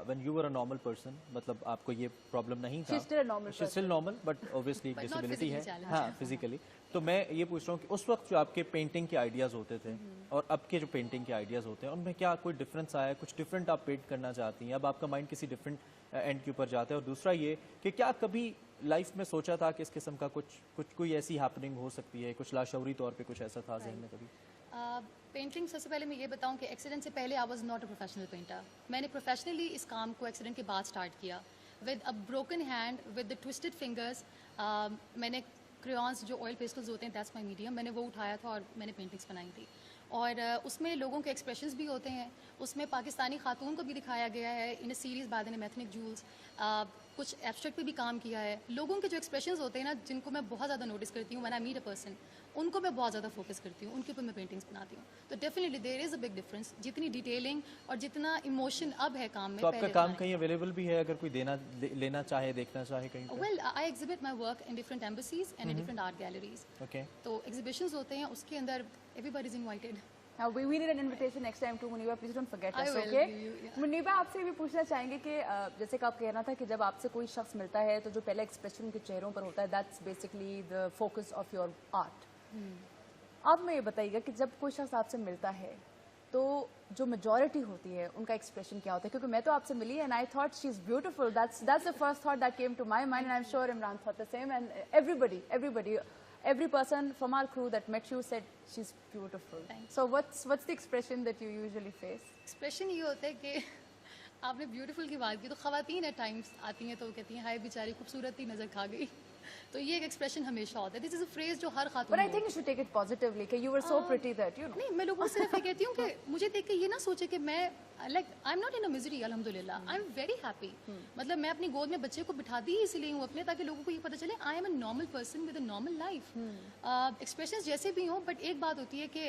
When you were a normal person, मतलब आपको ये प्रॉब्लम नहीं था, स्टिल नॉर्मल बट ऑब्वियसली एक डिसेबिलिटी है, हाँ फिजिकली। तो मैं ये पूछ रहा हूँ कि उस वक्त जो आपके पेंटिंग के आइडियाज़ होते थे और अब के जो पेंटिंग के आइडियाज़ होते हैं उनमें क्या कोई डिफरेंस आया? कुछ डिफरेंट आप पेंट करना चाहती हैं, अब आपका माइंड किसी डिफरेंट एंड के ऊपर जाता है? और दूसरा ये कि क्या कभी लाइफ में सोचा था कि इस किस्म का कोई ऐसी हैपनिंग हो सकती है, कुछ लाशऊरी तौर पे कुछ ऐसा था जहन में कभी? पेंटिंग सबसे पहले मैं ये बताऊं कि एक्सीडेंट से पहले I was not a professional painter. मैंने प्रोफेशनली इस काम को एक्सीडेंट के बाद स्टार्ट किया with a broken hand, with the twisted fingers. मैंने क्रेयॉन्स जो ऑयल पेस्टल्स होते हैं, दैट्स माय मीडियम, मैंने वो उठाया था और मैंने पेंटिंग्स बनाई थी। और उसमें लोगों के एक्सप्रेशंस भी होते हैं, उसमें पाकिस्तानी खातून को भी दिखाया गया है in a series by the name ethnic jewels. कुछ एब्स्ट्रैक्ट पे भी काम किया है। लोगों के जो एक्सप्रेशंस होते हैं ना, जिनको मैं बहुत ज़्यादा नोटिस करती हूँ, when I meet a person, उनको मैं बहुत ज़्यादा फोकस करती हूँ, उनके ऊपर मैं पेंटिंग्स बनाती हूँ। तो definitely there is a big difference, जितनी डिटेलिंग और जितना इमोशन अब है काम में। तो आपका काम कहीं अवेलेबल भी है, अगर कोई लेना चाहे, देखना चाहे कहीं पे? Well, I exhibit my work in different embassies and in different art galleries. Okay, तो एग्जीबिशंस होते हैं, उसके अंदर everybody is invited. Now we need an invitation next time to Muniba. Please don't forget I us, will okay? give you, yeah. Muniba, आपसे भी पूछना चाहेंगे कि जैसे कि आप कहना था कि जब आपसे कोई शख्स मिलता है तो जो पहला एक्सप्रेशन उनके चेहरों पर होता है, that's basically the focus of your art. अब मैं ये बताइएगा कि जब कोई शख्स आपसे मिलता है तो जो मेजॉरिटी होती है उनका एक्सप्रेशन क्या होता है? क्योंकि मैं तो आपसे मिली and I thought she is beautiful, that's the first thought that came to my mind and I am sure Imran thought the same and everybody every person from our crew that met you said she's beautiful. So what's the expression that you usually face? Expression ये होता है कि आपने beautiful की बात की, तो खवातीन एट टाइम्स आती हैं तो कहती हैं हाय बेचारी खूबसूरती नजर खा गई। तो ये एक एक्सप्रेशन हमेशा होता है। दिस इज अ फ्रेज जो हर खातून But I think you should take it positively कि you were so pretty that you know. नहीं, मैं लोगों से सिर्फ ये कहती हूँ कि मुझे देख के ये ना सोचे कि मैं like I am not in a misery, अल्हम्दुलिल्लाह आई एम वेरी हैप्पी। मतलब मैं अपनी गोद में बच्चे को बिठाती ही इसलिए हूँ अपने, ताकि लोगों को ये पता चले I am a normal person with a normal life. Expressions जैसे भी हों, बट एक बात होती है कि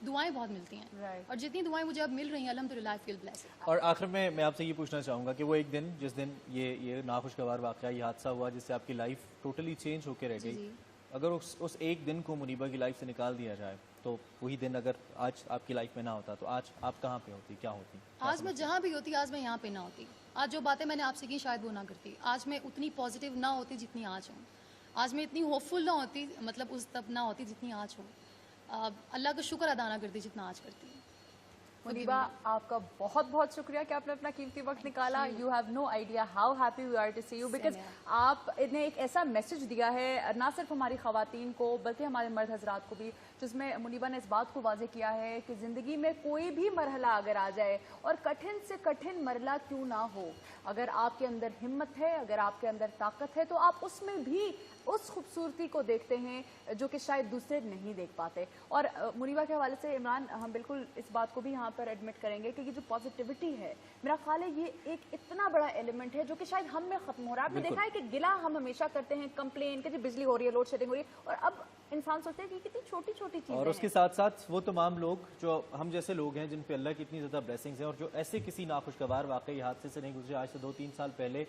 दुआएं बहुत मिलती हैं। Right. और जितनी दुआएं मुझे अब मिल रही हैं, अल्हम्दुलिल्लाह आई फील ब्लेस्ड। और आखिर में मैं आपसे ये पूछना चाहूँगा कि वो एक दिन जिस दिन ये नाखुशगवार वाक़या, ये हादसा हुआ जिससे आपकी लाइफ टोटली चेंज होकर रह गई, अगर उस एक दिन को मुनीबा की लाइफ से निकाल दिया जाए, तो वही दिन अगर आज आपकी लाइफ में ना होता तो आज आप कहाँ पे होती, क्या होती? आज मैं जहाँ भी होती, आज मैं यहाँ पे ना होती। आज जो बातें मैंने आपसे की शायद वो ना करती। आज मैं उतनी पॉजिटिव ना होती जितनी आज हूँ। आज मैं इतनी होपफुल ना होती, मतलब उस तब ना होती जितनी आज हूँ। अल्लाह का शुक्र अदा ना करती जितना आज करती हूँ। मुनीबा, आपका बहुत बहुत शुक्रिया कि आपने अपना कीमती वक्त निकाला। You have no idea how happy we are to see you, because आपने एक ऐसा मैसेज दिया है ना सिर्फ हमारी खवातीन को बल्कि हमारे मर्द हजरात को भी, जिसमें मुनीबा ने इस बात को वाजे किया है कि ज़िंदगी में कोई भी मरहला अगर आ जाए, और कठिन से कठिन मरहला क्यों ना हो, अगर आपके अंदर हिम्मत है, अगर आपके अंदर ताकत है, तो आप उसमें भी उस खूबसूरती को देखते हैं जो कि शायद दूसरे नहीं देख पाते। और मुनीबा के हवाले से इमरान, हम बिल्कुल इस बात को भी यहाँ पर एडमिट करेंगे कि ये जो पॉजिटिविटी है, मेरा ख्याल है ये एक इतना बड़ा एलिमेंट है जो कि शायद हम में खत्म हो रहा है। आपने देखा है कि गिला हम हमेशा करते हैं, कंप्लेन कि जी बिजली हो रही है, लोड शेडिंग हो रही है, और अब इंसान सोचते हैं कि कितनी छोटी छोटी चीजें और उसके साथ साथ वो तमाम लोग जो हम जैसे लोग हैं जिन पे अल्लाह की इतनी ज़्यादा ब्लेसिंग्स हैं, और जो ऐसे किसी नाखुशगवार वाकई हादसे से नहीं गुजरे, आज से 2-3 साल पहले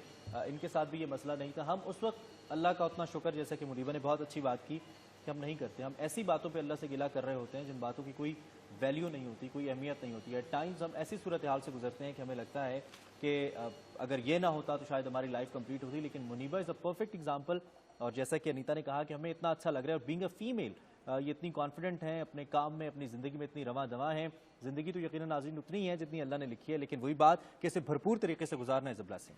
इनके साथ भी ये मसला नहीं था, हम उस वक्त अल्लाह का उतना शुक्र, जैसा कि मुनीबा ने बहुत अच्छी बात की, कि हम नहीं करते। हम ऐसी बातों पे अल्लाह से गिला कर रहे होते हैं जिन बातों की कोई वैल्यू नहीं होती, कोई अहमियत नहीं होती है। टाइम्स हम ऐसी सूरत हाल से गुजरते हैं कि हमें लगता है कि अगर ये ना होता तो शायद हमारी लाइफ कंप्लीट होती। लेकिन Muniba is a perfect example, और जैसा कि अनीता ने कहा कि हमें इतना अच्छा लग रहा है, और बीइंग अ फीमेल ये इतनी कॉन्फिडेंट हैं अपने काम में, अपनी ज़िंदगी में इतनी रवां दवा हैं। ज़िंदगी तो यकीनन नाज़रीन उतनी है जितनी अल्लाह ने लिखी है, लेकिन वही बात कि इसे भरपूर तरीके से गुजारना इज़ अ ब्लेसिंग।